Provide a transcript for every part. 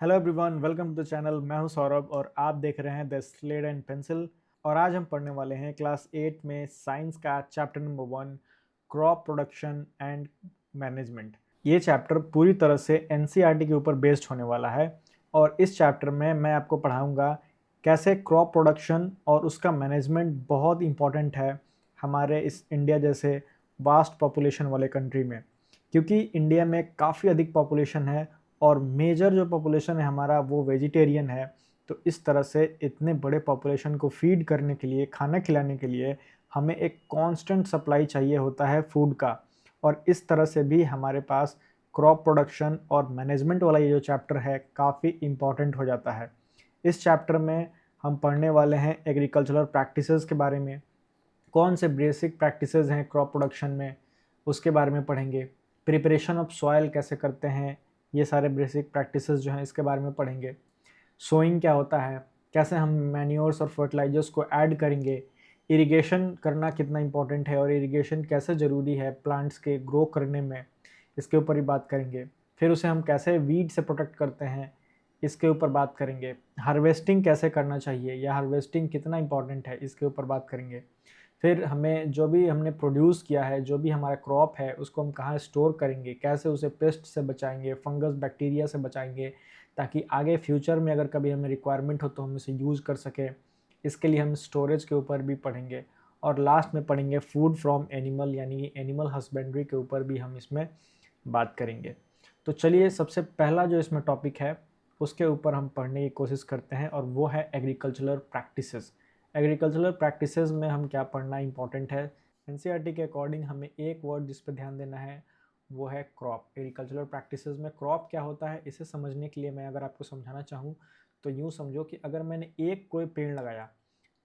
Hello everyone, welcome to the channel. मैं हूं सौरभ और आप देख रहे हैं द स्लेट एंड पेंसिल। और आज हम पढ़ने वाले हैं क्लास 8 में साइंस का chapter number 1, crop production and management. ये चैप्टर पूरी तरह से एनसीईआरटी के ऊपर बेस्ड होने वाला है और इस चैप्टर में मैं आपको पढ़ाऊंगा कैसे क्रॉप प्रोडक्शन और उसका मैनेजमेंट बहुत इंपॉर्टेंट है हमारे इस इंडिया जैसे वास्ट पॉपुलेशन वाले कंट्री में, क्योंकि इंडिया में काफ़ी अधिक पॉपुलेशन है और मेजर जो पॉपुलेशन है हमारा वो वेजिटेरियन है। तो इस तरह से इतने बड़े पॉपुलेशन को फीड करने के लिए, खाना खिलाने के लिए हमें एक कांस्टेंट सप्लाई चाहिए होता है फूड का। और इस तरह से भी हमारे पास क्रॉप प्रोडक्शन और मैनेजमेंट वाला ये जो चैप्टर है काफ़ी इम्पॉर्टेंट हो जाता है। इस चैप्टर में हम पढ़ने वाले हैं एग्रीकल्चरल प्रैक्टिसेस के बारे में, कौन से बेसिक प्रैक्टिसेस हैं क्रॉप प्रोडक्शन में उसके बारे में पढ़ेंगे। प्रिपरेशन ऑफ सॉइल कैसे करते हैं, ये सारे बेसिक प्रैक्टिसेस जो हैं इसके बारे में पढ़ेंगे। सोइंग क्या होता है, कैसे हम मैन्योर्स और फर्टिलाइजर्स को ऐड करेंगे, इरिगेशन करना कितना इंपॉर्टेंट है और इरिगेशन कैसे ज़रूरी है प्लांट्स के ग्रो करने में, इसके ऊपर ही बात करेंगे। फिर उसे हम कैसे वीड से प्रोटेक्ट करते हैं, इसके ऊपर बात करेंगे। हार्वेस्टिंग कैसे करना चाहिए या हार्वेस्टिंग कितना इंपॉर्टेंट है, इसके ऊपर बात करेंगे। फिर हमें जो भी हमने प्रोड्यूस किया है, जो भी हमारा क्रॉप है, उसको हम कहाँ स्टोर करेंगे, कैसे उसे पेस्ट से बचाएंगे, फंगस बैक्टीरिया से बचाएंगे, ताकि आगे फ्यूचर में अगर कभी हमें रिक्वायरमेंट हो तो हम इसे यूज़ कर सकें। इसके लिए हम स्टोरेज के ऊपर भी पढ़ेंगे। और लास्ट में पढ़ेंगे फूड फ्रॉम एनिमल, यानी एनिमल हस्बेंड्री के ऊपर भी हम इसमें बात करेंगे। तो चलिए, सबसे पहला जो इसमें टॉपिक है उसके ऊपर हम पढ़ने की कोशिश करते हैं और वो है एग्रीकल्चरल प्रैक्टिसेस। एग्रीकल्चरल प्रैक्टिसेस में हम क्या पढ़ना इंपॉर्टेंट है, एनसीईआरटी के अकॉर्डिंग हमें एक वर्ड जिस पर ध्यान देना है वो है क्रॉप। एग्रीकल्चरल प्रैक्टिसेस में क्रॉप क्या होता है, इसे समझने के लिए मैं अगर आपको समझाना चाहूँ तो यूँ समझो कि अगर मैंने एक कोई पेड़ लगाया,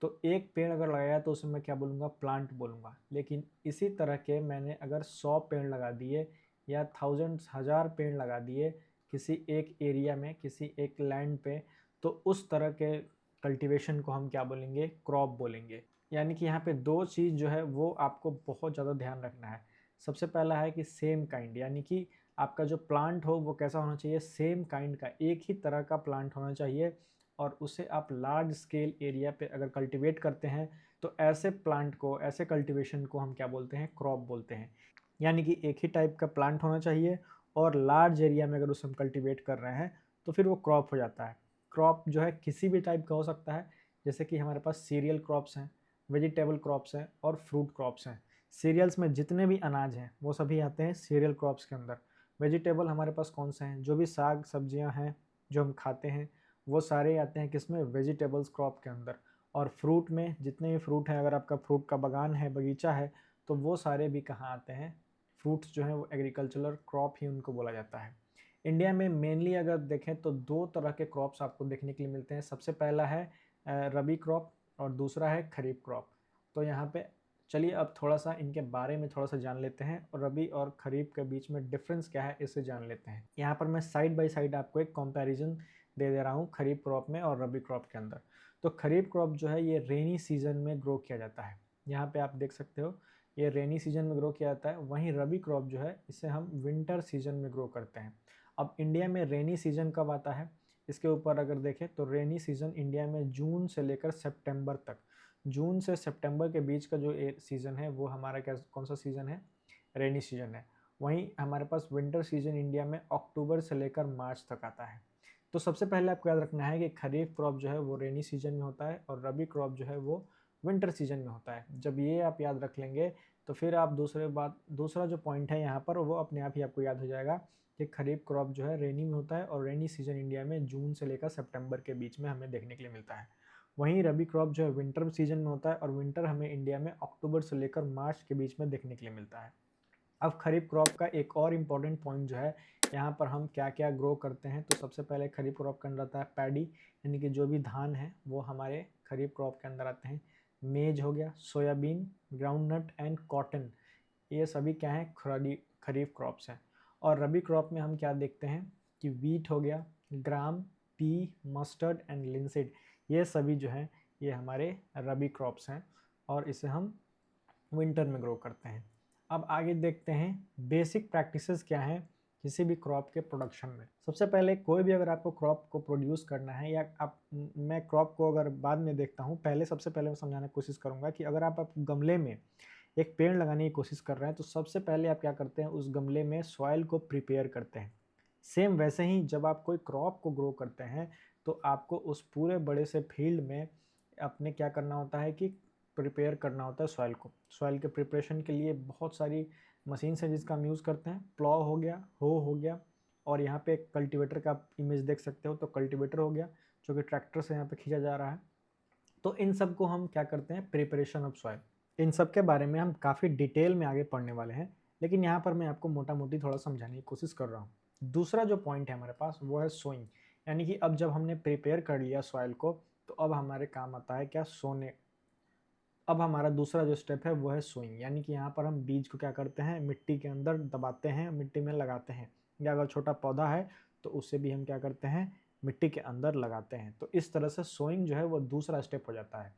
तो एक पेड़ अगर लगाया तो उसे मैं क्या बोलूँगा, प्लांट बोलूँगा। लेकिन इसी तरह के मैंने अगर 100 पेड़ लगा दिए या थाउजेंड्स, हज़ार पेड़ लगा दिए किसी एक एरिया में, किसी एक लैंड पे, तो उस तरह के कल्टीवेशन को हम क्या बोलेंगे, क्रॉप बोलेंगे। यानी कि यहाँ पे दो चीज़ जो है वो आपको बहुत ज़्यादा ध्यान रखना है। सबसे पहला है कि सेम काइंड, यानी कि आपका जो प्लांट हो वो कैसा होना चाहिए, सेम काइंड का, एक ही तरह का प्लांट होना चाहिए। और उसे आप लार्ज स्केल एरिया पे अगर कल्टीवेट करते हैं तो ऐसे प्लांट को, ऐसे कल्टीवेशन को हम क्या बोलते हैं, क्रॉप बोलते हैं। यानी कि एक ही टाइप का प्लांट होना चाहिए और लार्ज एरिया में अगर उसे हम कल्टीवेट कर रहे हैं तो फिर वो क्रॉप हो जाता है। क्रॉप जो है किसी भी टाइप का हो सकता है, जैसे कि हमारे पास सीरियल क्रॉप्स हैं, वेजिटेबल क्रॉप्स हैं और फ्रूट क्रॉप्स हैं। सीरियल्स में जितने भी अनाज हैं वो सभी आते हैं सीरियल क्रॉप्स के अंदर। वेजिटेबल हमारे पास कौन से हैं, जो भी साग सब्जियां हैं जो हम खाते हैं वो सारे आते हैं किसमें, वेजिटेबल्स क्रॉप के अंदर। और फ्रूट में जितने भी फ्रूट हैं, अगर आपका फ्रूट का बागान है, बगीचा है, तो वो सारे भी कहाँ आते हैं, फ्रूट्स जो हैं वो एग्रीकल्चरल क्रॉप ही उनको बोला जाता है। इंडिया में मेनली अगर देखें तो दो तरह के क्रॉप्स आपको देखने के लिए मिलते हैं। सबसे पहला है रबी क्रॉप और दूसरा है खरीफ क्रॉप। तो यहाँ पे चलिए अब थोड़ा सा इनके बारे में थोड़ा सा जान लेते हैं और रबी और खरीफ के बीच में डिफरेंस क्या है इसे जान लेते हैं। यहाँ पर मैं साइड बाय साइड आपको एक कंपैरिजन दे रहा हूँ खरीफ क्रॉप में और रबी क्रॉप के अंदर। तो खरीफ क्रॉप जो है ये रेनी सीजन में ग्रो किया जाता है, यहाँ पे आप देख सकते हो ये रेनी सीजन में ग्रो किया जाता है। वहीं रबी क्रॉप जो है इसे हम विंटर सीजन में ग्रो करते हैं। अब इंडिया में रेनी सीजन कब आता है, इसके ऊपर अगर देखें तो रेनी सीजन इंडिया में जून से लेकर सितंबर तक, जून से सितंबर के बीच का जो सीज़न है वो हमारा क्या, कौन सा सीज़न है, रेनी सीजन है। वहीं हमारे पास विंटर सीजन इंडिया में अक्टूबर से लेकर मार्च तक आता है। तो सबसे पहले आपको याद रखना है कि खरीफ क्रॉप जो है वो रेनी सीजन में होता है और रबी क्रॉप जो है वो विंटर सीजन में होता है। जब ये आप याद रख लेंगे तो फिर आप दूसरा जो पॉइंट है यहाँ पर वो अपने आप ही आपको याद हो जाएगा कि खरीफ क्रॉप जो है रेनी में होता है और रेनी सीजन इंडिया में जून से लेकर सितंबर के बीच में हमें देखने के लिए मिलता है। वहीं रबी क्रॉप जो है विंटर सीजन में होता है और विंटर हमें इंडिया में अक्टूबर से लेकर मार्च के बीच में देखने के लिए मिलता है। अब खरीफ क्रॉप का एक और इम्पॉर्टेंट पॉइंट जो है, यहाँ पर हम क्या क्या ग्रो करते हैं, तो सबसे पहले खरीफ क्रॉप के अंदर आता है पैडी, यानी कि जो भी धान है वो हमारे खरीफ क्रॉप के अंदर आते हैं। मेज हो गया, soybean, groundnut and cotton, ये सभी क्या है, खरीफ क्रॉप्स हैं। और रबी क्रॉप में हम क्या देखते हैं कि वीट हो गया, ग्राम, पी, मस्टर्ड एंड लिंसिड, ये सभी जो हैं ये हमारे रबी क्रॉप्स हैं और इसे हम विंटर में ग्रो करते हैं। अब आगे देखते हैं बेसिक प्रैक्टिसेस क्या हैं किसी भी क्रॉप के प्रोडक्शन में। सबसे पहले कोई भी अगर आपको क्रॉप को प्रोड्यूस करना है, या आप मैं क्रॉप को अगर बाद में देखता हूँ, पहले सबसे पहले मैं समझाने की कोशिश करूँगा कि अगर आप गमले में एक पेड़ लगाने की कोशिश कर रहे हैं तो सबसे पहले आप क्या करते हैं, उस गमले में सॉइल को प्रिपेयर करते हैं। सेम वैसे ही जब आप कोई क्रॉप को ग्रो करते हैं तो आपको उस पूरे बड़े से फील्ड में अपने क्या करना होता है कि प्रिपेयर करना होता है सॉइल को। सॉइल के प्रिपरेशन के लिए बहुत सारी मशीन है जिसका हम यूज़ करते हैं। प्लॉ हो गया, हो गया, और यहाँ पे कल्टीवेटर का आप इमेज देख सकते हो, तो कल्टीवेटर हो गया जो कि ट्रैक्टर से यहाँ पे खींचा जा रहा है। तो इन सब को हम क्या करते हैं, प्रिपरेशन ऑफ सॉइल। इन सब के बारे में हम काफ़ी डिटेल में आगे पढ़ने वाले हैं, लेकिन यहाँ पर मैं आपको मोटा मोटी थोड़ा समझाने की कोशिश कर रहा हूँ। दूसरा जो पॉइंट है हमारे पास वो है सोइंग, यानी कि अब जब हमने प्रिपेयर कर लिया सॉइल को तो अब हमारे काम आता है क्या, सोने। अब हमारा दूसरा जो स्टेप है वो है सोइंग, यानी कि यहाँ पर हम बीज को क्या करते हैं, मिट्टी के अंदर दबाते हैं, मिट्टी में लगाते हैं, या अगर छोटा पौधा है तो उसे भी हम क्या करते हैं, मिट्टी के अंदर लगाते हैं। तो इस तरह से सोइंग जो है वो दूसरा स्टेप हो जाता है।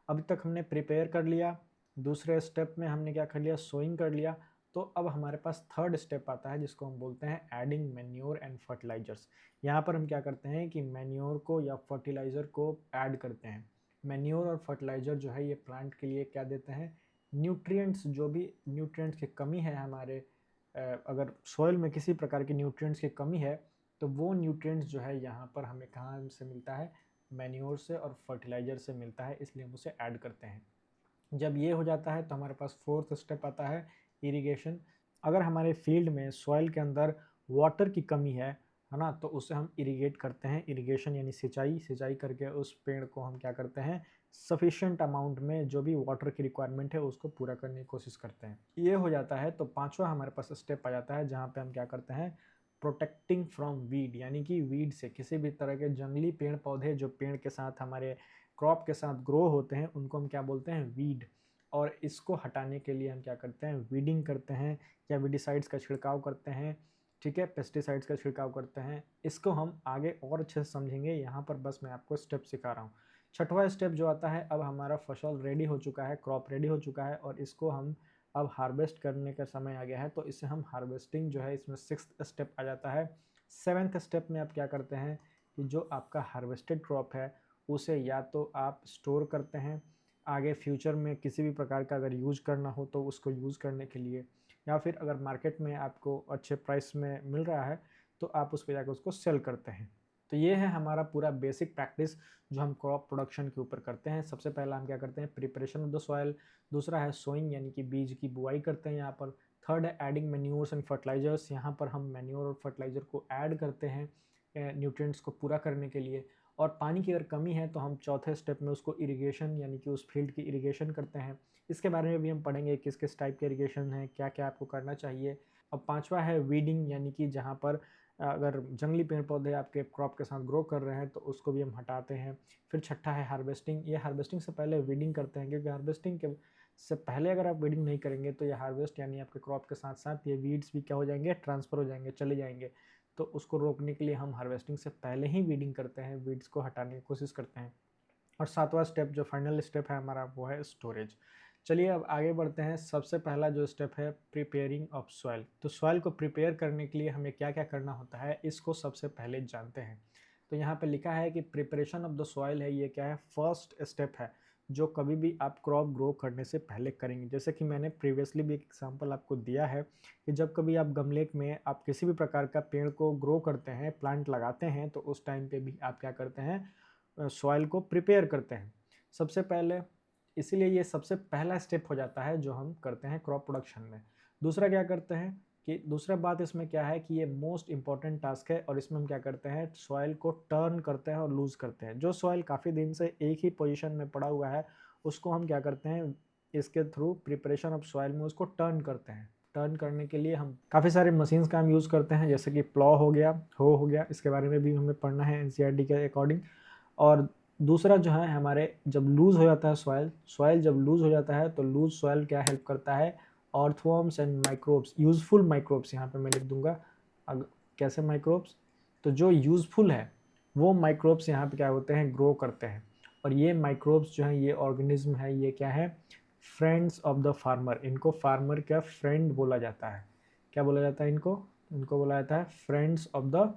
अभी तक हमने प्रिपेयर कर लिया, दूसरे स्टेप में हमने क्या कर लिया, सोइंग कर लिया। तो अब हमारे पास थर्ड स्टेप आता है जिसको हम बोलते हैं एडिंग मैन्योर एंड फर्टिलाइजर्स। यहाँ पर हम क्या करते हैं कि मैन्योर को या फर्टिलाइजर को ऐड करते हैं। मैन्योर और फर्टिलाइजर जो है ये प्लांट के लिए क्या देते हैं, न्यूट्रिएंट्स, जो भी न्यूट्रिएंट्स की कमी है हमारे अगर सॉइल में किसी प्रकार की न्यूट्रिएंट्स की कमी है तो वो न्यूट्रिएंट्स जो है यहाँ पर हमें कहाँ से मिलता है, मैन्योर से और फर्टिलाइजर से मिलता है, इसलिए हम उसे ऐड करते हैं। जब ये हो जाता है तो हमारे पास फोर्थ स्टेप आता है इरिगेशन। अगर हमारे फील्ड में सॉइल के अंदर वाटर की कमी है ना, तो उसे हम इरिगेट करते हैं। इरिगेशन यानी सिंचाई, सिंचाई करके उस पेड़ को हम क्या करते हैं, सफिशिएंट अमाउंट में जो भी वाटर की रिक्वायरमेंट है उसको पूरा करने की कोशिश करते हैं। ये हो जाता है तो पांचवा हमारे पास स्टेप आ जाता है जहाँ पे हम क्या करते हैं, प्रोटेक्टिंग फ्रॉम वीड, यानी कि वीड से, किसी भी तरह के जंगली पेड़ पौधे जो पेड़ के साथ हमारे क्रॉप के साथ ग्रो होते हैं उनको हम क्या बोलते हैं, वीड। और इसको हटाने के लिए हम क्या करते हैं, वीडिंग करते हैं या वीडिसाइड्स का छिड़काव करते हैं, ठीक है, पेस्टिसाइड्स का छिड़काव करते हैं। इसको हम आगे और अच्छे से समझेंगे, यहाँ पर बस मैं आपको स्टेप सिखा रहा हूँ। छठवां स्टेप जो आता है, अब हमारा फसल रेडी हो चुका है, क्रॉप रेडी हो चुका है और इसको हम अब हार्वेस्ट करने का समय आ गया है, तो इसे हम हार्वेस्टिंग जो है, इसमें सिक्स्थ स्टेप आ जाता है। सेवेंथ स्टेप में आप क्या करते हैं कि जो आपका हार्वेस्टेड क्रॉप है उसे या तो आप स्टोर करते हैं आगे फ्यूचर में किसी भी प्रकार का अगर यूज करना हो तो उसको यूज़ करने के लिए, या फिर अगर मार्केट में आपको अच्छे प्राइस में मिल रहा है तो आप उस पर जाकर उसको सेल करते हैं। तो ये है हमारा पूरा बेसिक प्रैक्टिस जो हम क्रॉप प्रोडक्शन के ऊपर करते हैं। सबसे पहला हम क्या करते हैं, प्रिपरेशन ऑफ द सॉइल। दूसरा है सोइंग, यानी कि बीज की बुआई करते हैं यहाँ पर। थर्ड है एडिंग मैन्योर्स एंड फर्टिलाइजर्स, यहाँ पर हम मैन्योर और फर्टिलाइजर को ऐड करते हैं न्यूट्रिएंट्स को पूरा करने के लिए। और पानी की अगर कमी है तो हम चौथे स्टेप में उसको इरिगेशन, यानी कि उस फील्ड की इरिगेशन करते हैं। इसके बारे में भी हम पढ़ेंगे किस किस टाइप के इरिगेशन है, क्या क्या आपको करना चाहिए। अब पांचवा है वीडिंग, यानी कि जहाँ पर अगर जंगली पेड़ पौधे आपके क्रॉप के साथ ग्रो कर रहे हैं तो उसको भी हम हटाते हैं। फिर छठा है हार्वेस्टिंग। ये हार्वेस्टिंग से पहले वीडिंग करते हैं, क्योंकि हार्वेस्टिंग के से पहले अगर आप वीडिंग नहीं करेंगे तो ये हार्वेस्ट यानी आपके क्रॉप के साथ साथ ये वीड्स भी क्या हो जाएंगे, ट्रांसफर हो जाएंगे, चले जाएंगे। तो उसको रोकने के लिए हम हार्वेस्टिंग से पहले ही वीडिंग करते हैं, वीड्स को हटाने की कोशिश करते हैं। और सातवां स्टेप जो फाइनल स्टेप है हमारा वो है स्टोरेज। चलिए अब आगे बढ़ते हैं। सबसे पहला जो स्टेप है प्रिपेयरिंग ऑफ सॉइल। तो सॉइल को प्रिपेयर करने के लिए हमें क्या क्या करना होता है इसको सबसे पहले जानते हैं। तो यहाँ पे लिखा है कि प्रिपरेशन ऑफ द सॉइल है, ये क्या है, फर्स्ट स्टेप है जो कभी भी आप क्रॉप ग्रो करने से पहले करेंगे। जैसे कि मैंने प्रीवियसली भी एक एग्जांपल आपको दिया है कि जब कभी आप गमले में आप किसी भी प्रकार का पेड़ को ग्रो करते हैं, प्लांट लगाते हैं, तो उस टाइम पे भी आप क्या करते हैं, सॉइल को प्रिपेयर करते हैं सबसे पहले। इसीलिए ये सबसे पहला स्टेप हो जाता है जो हम करते हैं क्रॉप प्रोडक्शन में। दूसरा क्या करते हैं कि दूसरा बात इसमें क्या है कि ये मोस्ट इंपॉर्टेंट टास्क है और इसमें हम क्या करते हैं, सॉइल को टर्न करते हैं और लूज करते हैं। जो सॉइल काफ़ी दिन से एक ही पोजीशन में पड़ा हुआ है उसको हम क्या करते हैं, इसके थ्रू प्रिपरेशन ऑफ सॉइल में उसको टर्न करते हैं। टर्न करने के लिए हम काफ़ी सारे मशीन्स का हम यूज़ करते हैं, जैसे कि प्लॉ हो गया, हो गया, इसके बारे में भी हमें पढ़ना है एनसीईआरटी के अकॉर्डिंग। और दूसरा जो है हमारे जब लूज़ हो जाता है सॉइल, सॉइल जब लूज़ हो जाता है तो लूज सॉइल क्या हेल्प करता है, earthworms and microbes, useful microbes, यहाँ पे मैं लिख दूंगा कैसे माइक्रोब्स, तो जो यूजफुल है वो माइक्रोब्स यहाँ पे क्या होते हैं, ग्रो करते हैं। और ये माइक्रोब्स जो है, ये ऑर्गेनिज्म है, ये क्या है, फ्रेंड्स ऑफ द फार्मर। इनको फार्मर का फ्रेंड बोला जाता है। क्या बोला जाता है इनको, इनको बोला जाता है फ्रेंड्स ऑफ द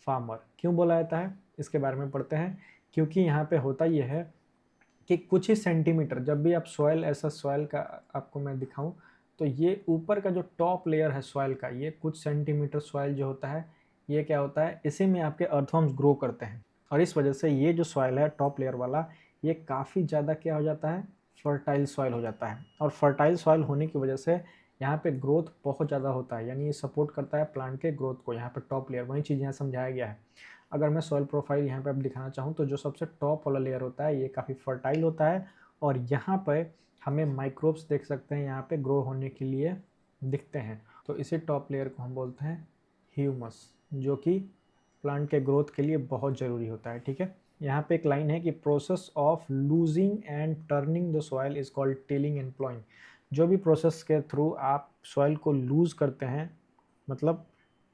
फार्मर। क्यों बोला जाता है इसके बारे में पढ़ते हैं। क्योंकि यहाँ पे होता यह है कि कुछ ही सेंटीमीटर, जब भी आप सॉइल, ऐसा सॉइल का आपको मैं दिखाऊं, तो ये ऊपर का जो टॉप लेयर है सॉइल का, ये कुछ सेंटीमीटर सॉइल जो होता है, ये क्या होता है, इसी में आपके अर्थवर्म्स ग्रो करते हैं। और इस वजह से ये जो सॉइल है टॉप लेयर वाला, ये काफ़ी ज़्यादा क्या हो जाता है, फर्टाइल सॉइल हो जाता है। और फर्टाइल सॉइल होने की वजह से यहाँ पे ग्रोथ बहुत ज़्यादा होता है, यानी ये सपोर्ट करता है प्लांट के ग्रोथ को। यहाँ पे टॉप लेयर, वही चीज़ यहाँ समझाया गया है। अगर मैं सॉइल प्रोफाइल यहाँ पे अब दिखाना चाहूँ, तो जो सबसे टॉप वाला लेयर होता है ये काफ़ी फर्टाइल होता है, और यहाँ पर हमें माइक्रोब्स देख सकते हैं यहाँ पे ग्रो होने के लिए दिखते हैं। तो इसी टॉप लेयर को हम बोलते हैं ह्यूमस, जो कि प्लांट के ग्रोथ के लिए बहुत ज़रूरी होता है। ठीक है, यहाँ पे एक लाइन है कि process of losing and turning the soil is called tilling and ploughing. जो भी प्रोसेस के थ्रू आप सॉइल को लूज करते हैं, मतलब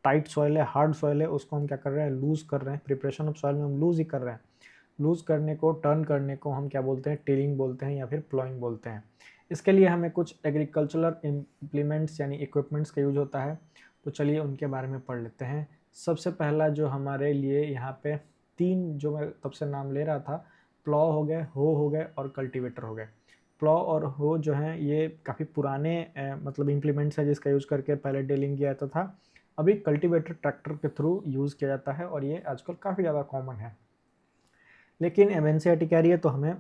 टाइट सॉइल है, हार्ड सॉइल है, उसको हम क्या कर रहे हैं, लूज कर रहे हैं। प्रिपरेशन ऑफ सॉइल में हम लूज ही कर रहे हैं। लूज करने को, टर्न करने को हम क्या बोलते हैं, टिलिंग बोलते हैं या फिर प्लॉइंग बोलते हैं। इसके लिए हमें कुछ एग्रीकल्चरल इम्प्लीमेंट्स यानी इक्विपमेंट्स का यूज होता है। तो चलिए उनके बारे में पढ़ लेते हैं। सबसे पहला जो हमारे लिए यहाँ पे तीन, जो मैं तब से नाम ले रहा था, प्लॉ हो गए, हो गए और कल्टीवेटर हो गए। प्लॉ और हो जो हैं ये काफ़ी पुराने मतलब इम्प्लीमेंट्स है जिसका यूज़ करके पहले टिलिंग किया जाता था। अभी कल्टीवेटर ट्रैक्टर के थ्रू यूज़ किया जाता है और ये आजकल काफ़ी ज़्यादा कॉमन है। लेकिन एनसीईआरटी कह रही है तो हमें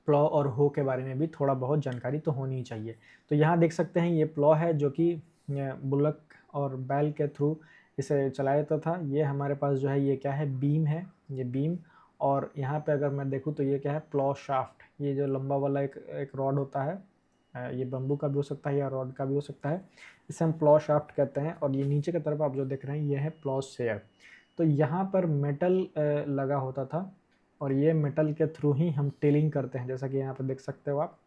प्लॉ और हो के बारे में भी थोड़ा बहुत जानकारी तो होनी ही चाहिए। तो यहाँ देख सकते हैं ये प्लॉ है जो कि बुलक और बैल के थ्रू इसे चलाया जाता था। ये हमारे पास जो है ये क्या है, बीम है, ये बीम। और यहाँ पे अगर मैं देखूँ तो ये क्या है, प्लॉ शाफ्ट। ये जो लंबा वाला एक रॉड होता है, ये बम्बू का भी हो सकता है या रॉड का भी हो सकता है, इसे हम प्लॉ शाफ्ट कहते हैं। और ये नीचे की तरफ आप जो देख रहे हैं ये है प्लॉ शेयर। तो यहाँ पर मेटल लगा होता था और ये मेटल के थ्रू ही हम टिलिंग करते हैं, जैसा कि यहाँ पे देख सकते हो आप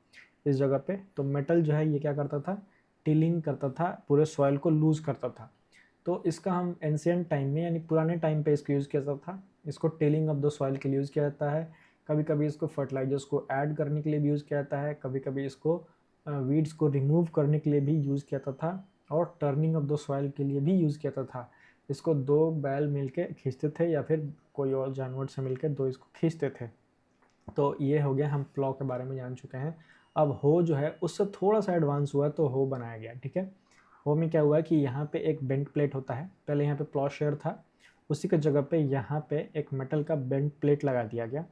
इस जगह पे। तो मेटल जो है ये क्या करता था, टिलिंग करता था, पूरे सॉइल को लूज करता था। तो इसका हम एंशियंट टाइम में यानी पुराने टाइम पे इसको यूज़ किया जाता था। इसको टिलिंग ऑफ द सॉइल के लिए यूज़ किया जाता है। कभी कभी इसको फर्टिलाइजर्स को ऐड करने के लिए भी यूज़ किया जाता है। कभी कभी इसको वीड्स को रिमूव करने के लिए भी यूज़ किया जाता था, और टर्निंग ऑफ द सॉइल के लिए भी यूज़ किया जाता था। इसको दो बैल मिलके खींचते थे या फिर कोई और जानवर से मिलकर दो इसको खींचते थे। तो ये हो गया, हम प्लॉ के बारे में जान चुके हैं। अब हो जो है उससे थोड़ा सा एडवांस हुआ तो हो बनाया गया। ठीक है, हो में क्या हुआ कि यहाँ पे एक बेंट प्लेट होता है। पहले यहाँ पे प्लॉ शेयर था, उसी के जगह पे यहाँ पे एक मेटल का बेंट प्लेट लगा दिया गया,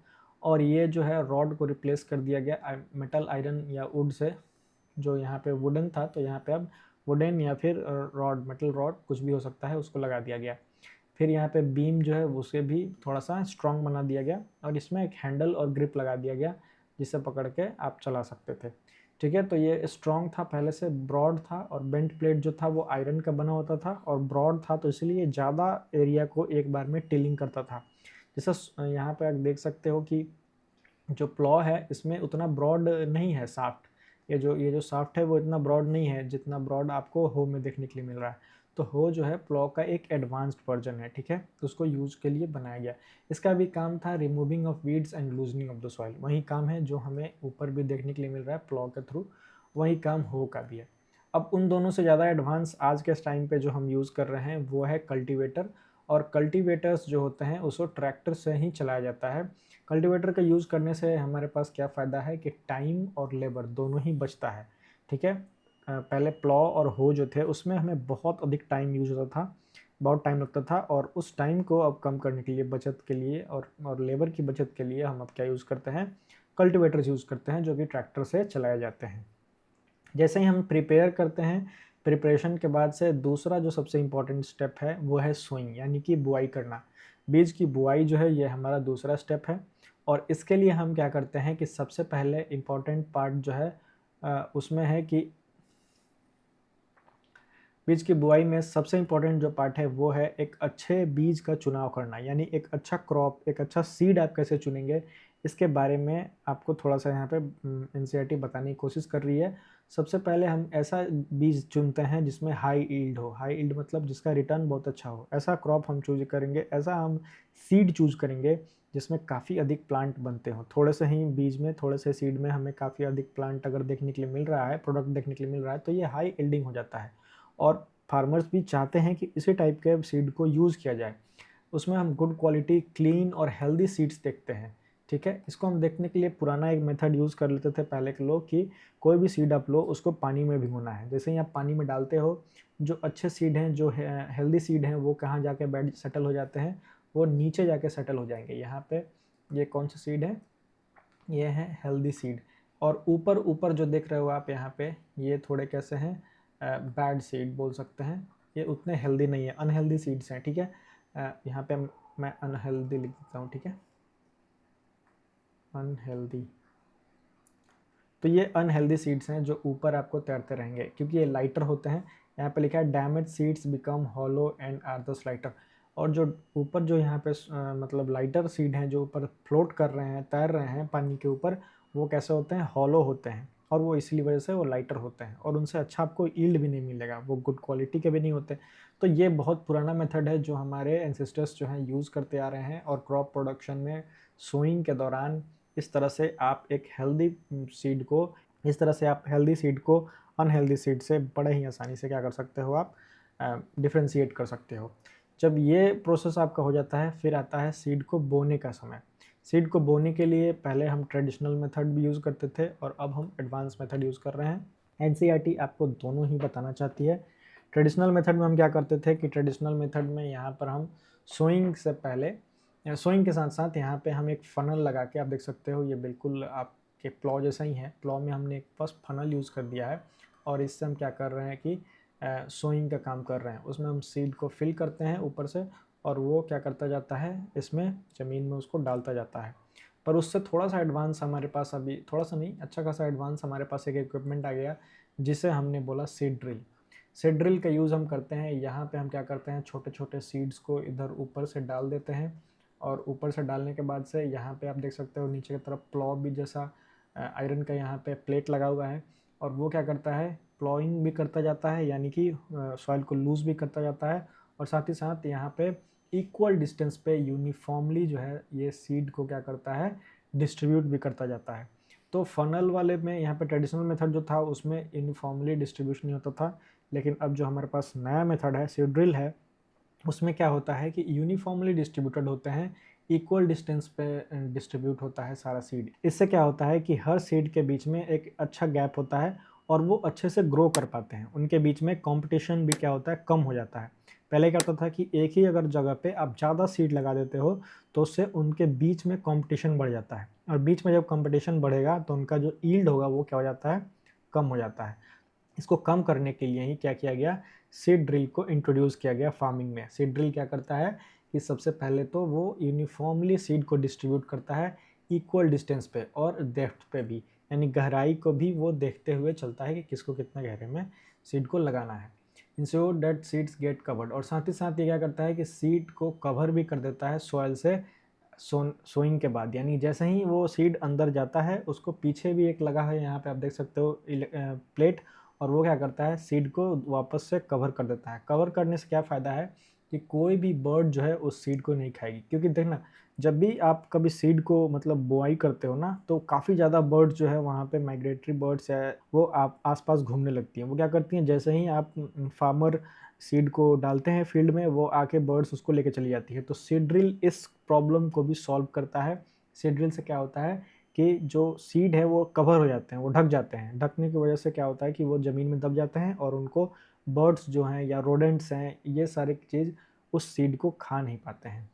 और ये जो है रॉड को रिप्लेस कर दिया गया मेटल आयरन या वुड से। जो यहाँ पे वुडन था तो यहाँ पे अब वुडन या फिर रॉड, मेटल रॉड कुछ भी हो सकता है, उसको लगा दिया गया। फिर यहाँ पे बीम जो है उसे भी थोड़ा सा स्ट्रॉन्ग बना दिया गया, और इसमें एक हैंडल और ग्रिप लगा दिया गया जिसे पकड़ के आप चला सकते थे। ठीक है, तो ये स्ट्रॉन्ग था, पहले से ब्रॉड था, और बेंट प्लेट जो था वो आयरन का बना होता था और ब्रॉड था, तो इसलिए ज़्यादा एरिया को एक बार में टिलिंग करता था। जैसा यहाँ पे आप देख सकते हो कि जो प्लॉ है इसमें उतना ब्रॉड नहीं है साफ्ट। ये जो साफ्ट है वो इतना ब्रॉड नहीं है जितना ब्रॉड आपको हो में देखने के लिए मिल रहा है। तो हो जो है प्लॉ का एक एडवांस्ड वर्जन है। ठीक है, तो उसको यूज के लिए बनाया गया। इसका भी काम था removing of weeds and loosening of the soil. वही काम है जो हमें ऊपर भी देखने के लिए मिल रहा है प्लॉ के थ्रू, वही काम हो का भी है। अब उन दोनों से ज़्यादा एडवांस आज के टाइम पे जो हम यूज़ कर रहे हैं वो है कल्टीवेटर। और कल्टीवेटर्स जो होते हैं उसको ट्रैक्टर से ही चलाया जाता है। कल्टीवेटर का यूज़ करने से हमारे पास क्या फ़ायदा है कि टाइम और लेबर दोनों ही बचता है। ठीक है, पहले प्लॉ और हो जो थे उसमें हमें बहुत अधिक टाइम यूज होता था, बहुत टाइम लगता था, और उस टाइम को अब कम करने के लिए, बचत के लिए और लेबर की बचत के लिए हम अब क्या यूज़ करते हैं, कल्टीवेटर्स यूज़ करते हैं जो कि ट्रैक्टर से चलाए जाते हैं। जैसे ही हम प्रिपेयर करते हैं, प्रिपरेशन के बाद से दूसरा जो सबसे इम्पॉर्टेंट स्टेप है वो है सोइंग, यानी कि बुआई करना। बीज की बुआई जो है ये हमारा दूसरा स्टेप है। और इसके लिए हम क्या करते हैं कि सबसे पहले इम्पॉर्टेंट पार्ट जो है उसमें है कि बीज की बुआई में सबसे इम्पोर्टेंट जो पार्ट है वो है एक अच्छे बीज का चुनाव करना, यानी एक अच्छा क्रॉप, एक अच्छा सीड आप कैसे चुनेंगे, इसके बारे में आपको थोड़ा सा यहाँ पे एनसीईआरटी बताने की कोशिश कर रही है। सबसे पहले हम ऐसा बीज चुनते हैं जिसमें हाई ईल्ड हो। हाई ईल्ड मतलब जिसका रिटर्न बहुत अच्छा हो, ऐसा क्रॉप हम चूज करेंगे, ऐसा हम सीड चूज करेंगे जिसमें काफ़ी अधिक प्लांट बनते हों। थोड़े से ही बीज में, थोड़े से सीड में हमें काफ़ी अधिक प्लांट अगर देखने के लिए मिल रहा है, प्रोडक्ट देखने के लिए मिल रहा है, तो ये हाई ईल्डिंग हो जाता है। और फार्मर्स भी चाहते हैं कि इसी टाइप के सीड को यूज़ किया जाए। उसमें हम गुड क्वालिटी, क्लीन और हेल्दी सीड्स देखते हैं, ठीक है। इसको हम देखने के लिए पुराना एक मेथड यूज़ कर लेते थे पहले के लोग कि कोई भी सीड आप लो उसको पानी में भिगोना है। जैसे ही आप पानी में डालते हो, जो अच्छे सीड हैं, जो हेल्दी सीड हैं, वो कहाँ जाके बैठ सेटल हो जाते हैं, वो नीचे जाके सेटल हो जाएंगे। यहाँ पे ये कौन सा सीड है, ये है हेल्दी सीड। और ऊपर ऊपर जो देख रहे हो आप यहाँ पे, ये थोड़े कैसे हैं, बैड सीड बोल सकते हैं। ये उतने हेल्दी नहीं है, अनहेल्दी सीड्स हैं, ठीक है। यहाँ पे मैं अनहेल्दी लिख देता हूँ, ठीक है, अनहेल्दी। तो ये अनहेल्दी सीड्स हैं जो ऊपर आपको तैरते रहेंगे क्योंकि ये लाइटर होते हैं। यहाँ पे लिखा है damage seeds become hollow and are thus lighter. और जो ऊपर जो यहाँ पे मतलब लाइटर सीड हैं जो ऊपर फ्लोट कर रहे हैं, तैर रहे हैं पानी के ऊपर, वो कैसे होते हैं, हॉलो होते हैं। और वो इसी वजह से वो लाइटर होते हैं और उनसे अच्छा आपको यील्ड भी नहीं मिलेगा, वो गुड क्वालिटी के भी नहीं होते। तो ये बहुत पुराना मेथड है जो हमारे एंसेस्टर्स जो हैं यूज़ करते आ रहे हैं। और क्रॉप प्रोडक्शन में सोइंग के दौरान इस तरह से आप एक हेल्दी सीड को, इस तरह से आप हेल्दी सीड को अनहेल्दी सीड से बड़े ही आसानी से क्या कर सकते हो, आप डिफ्रेंशिएट कर सकते हो। जब ये प्रोसेस आपका हो जाता है, फिर आता है सीड को बोने का समय। सीड को बोने के लिए पहले हम ट्रेडिशनल मेथड भी यूज़ करते थे और अब हम एडवांस मेथड यूज़ कर रहे हैं। एनसीईआरटी आपको दोनों ही बताना चाहती है। ट्रेडिशनल मेथड में हम क्या करते थे कि ट्रेडिशनल मेथड में यहाँ पर हम सोइंग से पहले, सोइंग के साथ साथ यहाँ पे हम एक फनल लगा के, आप देख सकते हो ये बिल्कुल आपके प्लॉ जैसा ही है। प्लॉ में हमने एक फर्स्ट फनल यूज़ कर दिया है और इससे हम क्या कर रहे हैं कि सोइंग का काम कर रहे हैं। उसमें हम सीड को फिल करते हैं ऊपर से और वो क्या करता जाता है, इसमें ज़मीन में उसको डालता जाता है। पर उससे थोड़ा सा एडवांस हमारे पास, अभी थोड़ा सा नहीं, अच्छा खासा एडवांस हमारे पास एक इक्विपमेंट आ गया जिसे हमने बोला सीड ड्रिल। सीड ड्रिल का यूज़ हम करते हैं। यहाँ पे हम क्या करते हैं, छोटे छोटे सीड्स को इधर ऊपर से डाल देते हैं और ऊपर से डालने के बाद से यहाँ पे आप देख सकते हो नीचे की तरफ प्लॉ भी जैसा आयरन का यहाँ पे प्लेट लगा हुआ है और वो क्या करता है, प्लॉइंग भी करता जाता है, यानी कि सॉइल को लूज़ भी करता जाता है। और साथ ही साथ यहाँ पे इक्वल डिस्टेंस पे यूनिफॉर्मली जो है ये सीड को क्या करता है, डिस्ट्रीब्यूट भी करता जाता है। तो फनल वाले में यहाँ पे ट्रेडिशनल मेथड जो था उसमें यूनिफॉर्मली डिस्ट्रीब्यूशन नहीं होता था, लेकिन अब जो हमारे पास नया मेथड है, सीड ड्रिल है, उसमें क्या होता है कि यूनिफॉर्मली डिस्ट्रीब्यूटेड होते हैं, इक्वल डिस्टेंस पे डिस्ट्रीब्यूट होता है सारा सीड। इससे क्या होता है कि हर सीड के बीच में एक अच्छा गैप होता है और वो अच्छे से ग्रो कर पाते हैं। उनके बीच में कंपटीशन भी क्या होता है, कम हो जाता है। पहले क्या होता था कि एक ही अगर जगह पे आप ज़्यादा सीड लगा देते हो तो उससे उनके बीच में कंपटीशन बढ़ जाता है और बीच में जब कंपटीशन बढ़ेगा तो उनका जो यील्ड होगा वो क्या हो जाता है, कम हो जाता है। इसको कम करने के लिए ही क्या किया गया, सीड ड्रिल को इंट्रोड्यूस किया गया फार्मिंग में। सीड ड्रिल क्या करता है कि सबसे पहले तो वो यूनिफॉर्मली सीड को डिस्ट्रीब्यूट करता है इक्वल डिस्टेंस पे और डेप्थ पे भी, यानी गहराई को भी वो देखते हुए चलता है कि किसको कितना गहरे में सीड को लगाना है। Ensure that seeds get covered. और साथ ही साथ ये क्या करता है कि सीड को कवर भी कर देता है सॉइल से सोइंग के बाद, यानी जैसे ही वो सीड अंदर जाता है उसको पीछे भी एक लगा है, यहाँ पे आप देख सकते हो प्लेट, और वो क्या करता है, सीड को वापस से कवर कर देता है। कवर करने से क्या फ़ायदा है कि कोई भी बर्ड जो है उस सीड को नहीं खाएगी। क्योंकि देखना, जब भी आप कभी सीड को मतलब बोआई करते हो ना, तो काफ़ी ज़्यादा बर्ड्स जो है वहाँ पे, माइग्रेटरी बर्ड्स है, वो आप आसपास घूमने लगती हैं। वो क्या करती हैं, जैसे ही आप फार्मर सीड को डालते हैं फील्ड में, वो आके बर्ड्स उसको लेके चली जाती है। तो सीड ड्रिल इस प्रॉब्लम को भी सॉल्व करता है। सीड ड्रिल से क्या होता है कि जो सीड है वो कवर हो जाते हैं, वो ढक जाते हैं। ढकने की वजह से क्या होता है कि वो ज़मीन में दब जाते हैं और उनको बर्ड्स जो हैं या रोडेंट्स हैं, ये सारी चीज़ उस सीड को खा नहीं पाते हैं।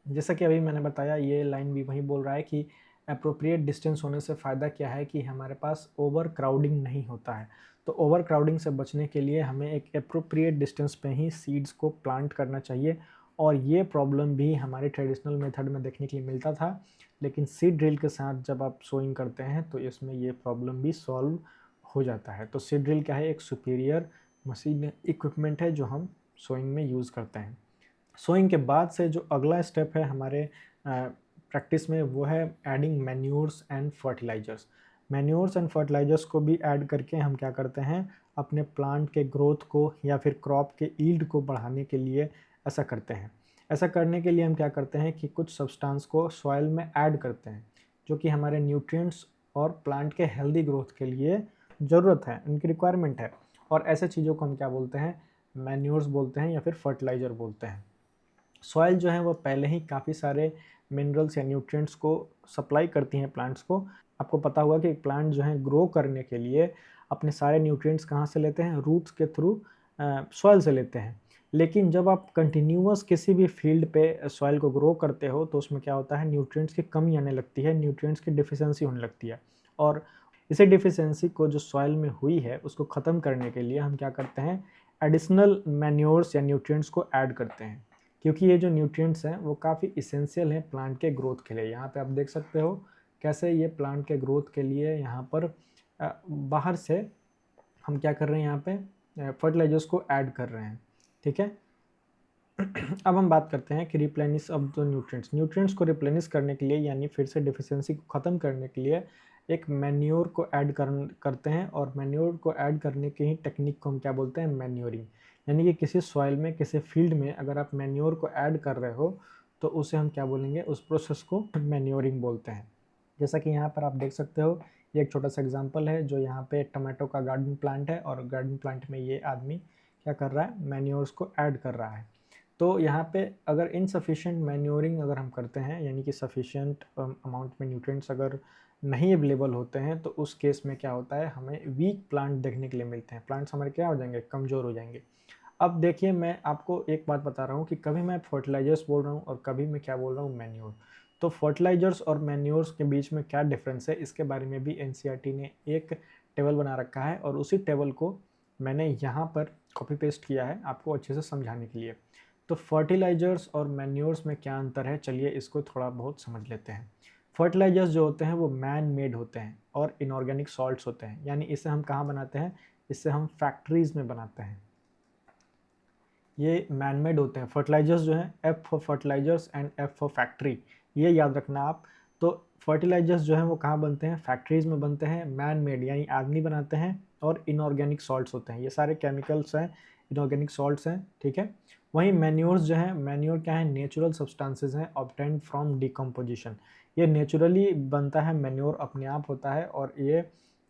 जैसा कि अभी मैंने बताया, ये लाइन भी वही बोल रहा है कि अप्रोप्रिएट डिस्टेंस होने से फ़ायदा क्या है कि हमारे पास ओवर क्राउडिंग नहीं होता है। तो ओवर क्राउडिंग से बचने के लिए हमें एक अप्रोप्रिएट डिस्टेंस पे ही सीड्स को प्लांट करना चाहिए। और ये प्रॉब्लम भी हमारे ट्रेडिशनल मेथड में देखने के लिए मिलता था, लेकिन सीड ड्रिल के साथ जब आप सोइंग करते हैं तो इसमें ये प्रॉब्लम भी सॉल्व हो जाता है। तो सीड ड्रिल क्या है, एक सुपीरियर मशीन इक्विपमेंट है जो हम सोइंग में यूज़ करते हैं। सोइंग के बाद से जो अगला स्टेप है हमारे प्रैक्टिस में, वो है adding manures and fertilisers. Manures and fertilisers को भी ऐड करके हम क्या करते हैं, अपने प्लांट के ग्रोथ को या फिर क्रॉप के यील्ड को बढ़ाने के लिए ऐसा करते हैं। ऐसा करने के लिए हम क्या करते हैं कि कुछ सब्सटेंस को सॉइल में ऐड करते हैं जो कि हमारे न्यूट्रिएंट्स और प्लांट के हेल्दी ग्रोथ के लिए ज़रूरत है, उनकी रिक्वायरमेंट है। और ऐसे चीज़ों को हम क्या बोलते हैं, मैन्योर्स बोलते हैं या फिर फर्टिलाइज़र बोलते हैं। सॉइल जो है वो पहले ही काफ़ी सारे मिनरल्स या न्यूट्रिएंट्स को सप्लाई करती हैं प्लांट्स को। आपको पता होगा कि प्लांट जो है ग्रो करने के लिए अपने सारे न्यूट्रिएंट्स कहाँ से लेते हैं, रूट्स के थ्रू सॉइल से लेते हैं। लेकिन जब आप कंटिन्यूअस किसी भी फील्ड पे सॉइल को ग्रो करते हो तो उसमें क्या होता है, न्यूट्रिएंट्स की कमी आने लगती है, न्यूट्रिएंट्स की डिफिशियंसी होने लगती है। और इसी डिफिशियंसी को जो सॉइल में हुई है उसको ख़त्म करने के लिए हम क्या करते हैं, एडिशनल मैन्योर्स या न्यूट्रिएंट्स को ऐड करते हैं। क्योंकि ये जो न्यूट्रिएंट्स हैं वो काफ़ी इसेंशियल हैं प्लांट के ग्रोथ के लिए। यहाँ पे आप देख सकते हो कैसे ये प्लांट के ग्रोथ के लिए यहाँ पर बाहर से हम क्या कर रहे हैं, यहाँ पे फर्टिलाइजर्स को ऐड कर रहे हैं। ठीक है। अब हम बात करते हैं कि रिप्लेनिश ऑफ द न्यूट्रिएंट्स को रिप्लेनिश करने के लिए यानी फिर से डिफिशियंसी को ख़त्म करने के लिए एक मैन्योर को ऐड करते हैं। और मैन्योर को ऐड करने की ही टेक्निक को हम क्या बोलते हैं, मैन्योरिंग। यानी कि किसी सॉइल में, किसी फील्ड में अगर आप मैन्योर को ऐड कर रहे हो तो उसे हम क्या बोलेंगे, उस प्रोसेस को मैन्योरिंग बोलते हैं। जैसा कि यहाँ पर आप देख सकते हो, ये एक छोटा सा एग्जांपल है जो यहाँ पे टमाटो का गार्डन प्लांट है और गार्डन प्लांट में ये आदमी क्या कर रहा है, मैन्योर्स को ऐड कर रहा है। तो यहाँ पे अगर इनसफिशिएंट मैन्योरिंग अगर हम करते हैं, यानी कि सफिशिएंट अमाउंट में न्यूट्रिएंट्स अगर नहीं अवेलेबल होते हैं, तो उस केस में क्या होता है, हमें वीक प्लांट देखने के लिए मिलते हैं। प्लांट्स हमारे क्या हो जाएंगे, कमज़ोर हो जाएंगे। अब देखिए, मैं आपको एक बात बता रहा हूँ कि कभी मैं फर्टिलाइजर्स बोल रहा हूँ और कभी मैं क्या बोल रहा हूँ, मैन्योर। तो फर्टिलाइजर्स और मैन्योर्स के बीच में क्या डिफरेंस है, इसके बारे में भी एनसीईआरटी ने एक टेबल बना रखा है और उसी टेबल को मैंने यहाँ पर कॉपी पेस्ट किया है आपको अच्छे से समझाने के लिए। तो फर्टिलाइजर्स और मैन्योर्स में क्या अंतर है, चलिए इसको थोड़ा बहुत समझ लेते हैं। फर्टिलाइजर्स जो होते हैं वो मैन मेड होते हैं और इनऑर्गेनिक सॉल्ट्स होते हैं, यानी इसे हम कहाँ बनाते हैं, इसे हम फैक्ट्रीज में बनाते हैं। ये मैन मेड होते हैं फर्टिलाइजर्स जो हैं, F for fertilisers and F for factory, ये याद रखना आप। तो फर्टिलाइजर्स जो हैं वो कहाँ बनते हैं, फैक्ट्रीज में बनते हैं। मैन मेड यानी आदमी बनाते हैं। और इनऑर्गेनिक सॉल्ट्स होते हैं, ये सारे केमिकल्स हैं, इनऑर्गेनिक सॉल्ट्स हैं। ठीक है। वहीं मैन्योर्स जो हैं, मैन्योर क्या है, नेचुरल सब्सटेंसेज हैं ऑब्टेन्ड फ्रॉम डिकम्पोजिशन। ये नेचुरली बनता है, मैन्योर अपने आप होता है। और ये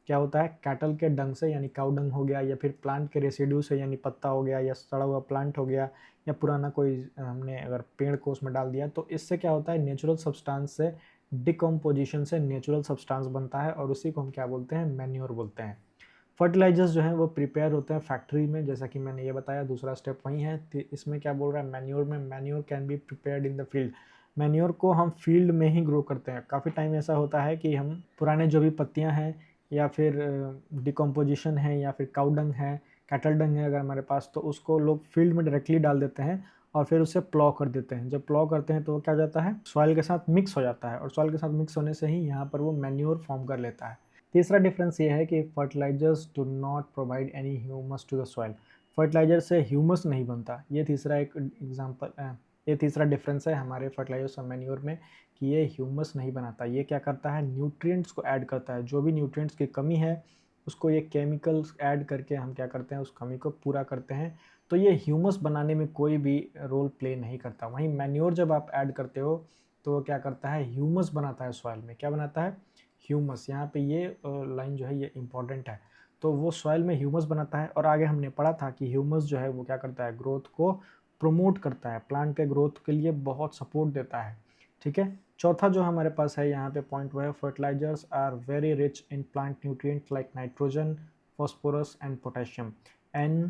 क्या होता है, कैटल के डंग से, यानी काउ डंग हो गया, या फिर प्लांट के रेसिड्यू से, यानी पत्ता हो गया या सड़ा हुआ प्लांट हो गया या पुराना कोई हमने अगर पेड़ को उसमें डाल दिया, तो इससे क्या होता है, नेचुरल सब्सटेंस से डिकम्पोजिशन से नेचुरल सब्सटेंस बनता है और उसी को हम क्या बोलते हैं, मैन्योर बोलते हैं। फर्टिलाइजर्स जो हैं वो प्रिपेयर होते हैं फैक्ट्री में, जैसा कि मैंने ये बताया, दूसरा स्टेप वही है। इसमें क्या बोल रहा है, मैन्योर में, manure can be prepared in the field. Manure को हम फील्ड में ही ग्रो करते हैं। काफ़ी टाइम ऐसा होता है कि हम पुराने जो भी पत्तियां हैं या फिर डिकम्पोजिशन है या फिर काउ डंग है, कैटल डंग है अगर हमारे पास, तो उसको लोग फील्ड में डायरेक्टली डाल देते हैं और फिर उसे प्लॉ कर देते हैं। जब प्लॉ करते हैं तो वो क्या हो जाता है, सॉइल के साथ मिक्स हो जाता है और सॉइल के साथ मिक्स होने से ही यहाँ पर वो मैन्योर फॉर्म कर लेता है। तीसरा डिफरेंस ये है कि fertilisers do not provide any humus to the soil. Fertiliser से ह्यूमस नहीं बनता। ये तीसरा एक एग्जांपल, ये तीसरा डिफरेंस है हमारे फर्टिलाइजर्स और मैन्योर में, कि ये ह्यूमस नहीं बनाता। ये क्या करता है, न्यूट्रिएंट्स को ऐड करता है। जो भी न्यूट्रिएंट्स की कमी है उसको ये केमिकल्स ऐड करके हम क्या करते हैं, उस कमी को पूरा करते हैं। तो ये ह्यूमस बनाने में कोई भी रोल प्ले नहीं करता। वहीं मैन्योर जब आप ऐड करते हो तो वो क्या करता है, ह्यूमस बनाता है सॉइल में। क्या बनाता है, ह्यूमस। यहाँ पे ये लाइन जो है ये इंपॉर्टेंट है। तो वो सॉइल में ह्यूमस बनाता है। और आगे हमने पढ़ा था कि ह्यूमस जो है वो क्या करता है, ग्रोथ को प्रमोट करता है, प्लांट के ग्रोथ के लिए बहुत सपोर्ट देता है। ठीक है। चौथा जो हमारे पास है यहाँ पे पॉइंट, वो है fertilisers are very rich in plant nutrients like nitrogen, phosphorus and potassium. N,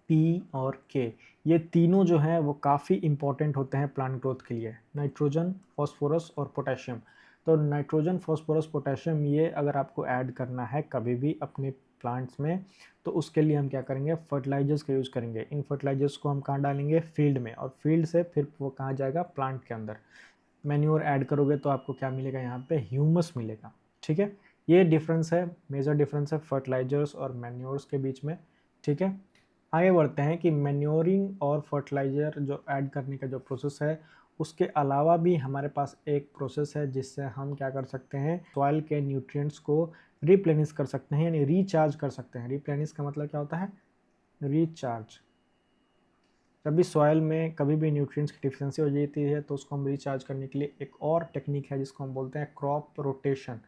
P और के, ये तीनों जो हैं वो काफ़ी इंपॉर्टेंट होते हैं प्लांट ग्रोथ के लिए। नाइट्रोजन, फॉस्फोरस और पोटेशियम। तो नाइट्रोजन, फॉस्फोरस, पोटेशियम, ये अगर आपको ऐड करना है कभी भी अपने प्लांट्स में, तो उसके लिए हम क्या करेंगे, फर्टिलाइजर्स का यूज़ करेंगे। इन फर्टिलाइजर्स को हम कहाँ डालेंगे, फील्ड में, और फील्ड से फिर वो कहाँ जाएगा, प्लांट के अंदर। मैन्योर ऐड करोगे तो आपको क्या मिलेगा, यहाँ पे ह्यूमस मिलेगा। ठीक है। ये डिफरेंस है, मेजर डिफरेंस है फर्टिलाइजर्स और मैन्योर्स के बीच में। ठीक है। आगे बढ़ते हैं कि मैन्योरिंग और फर्टिलाइज़र जो ऐड करने का जो प्रोसेस है, उसके अलावा भी हमारे पास एक प्रोसेस है जिससे हम क्या कर सकते हैं, सॉइल के न्यूट्रिएंट्स को रिप्लेनिश कर सकते हैं, यानी रिचार्ज कर सकते हैं। रिप्लेनिश का मतलब क्या होता है, रिचार्ज। जब भी सॉइल में कभी भी न्यूट्रिएंट्स की डिफिशियंसी हो जाती है तो उसको हम रिचार्ज करने के लिए एक और टेक्निक है जिसको हम बोलते हैं क्रॉप रोटेशन।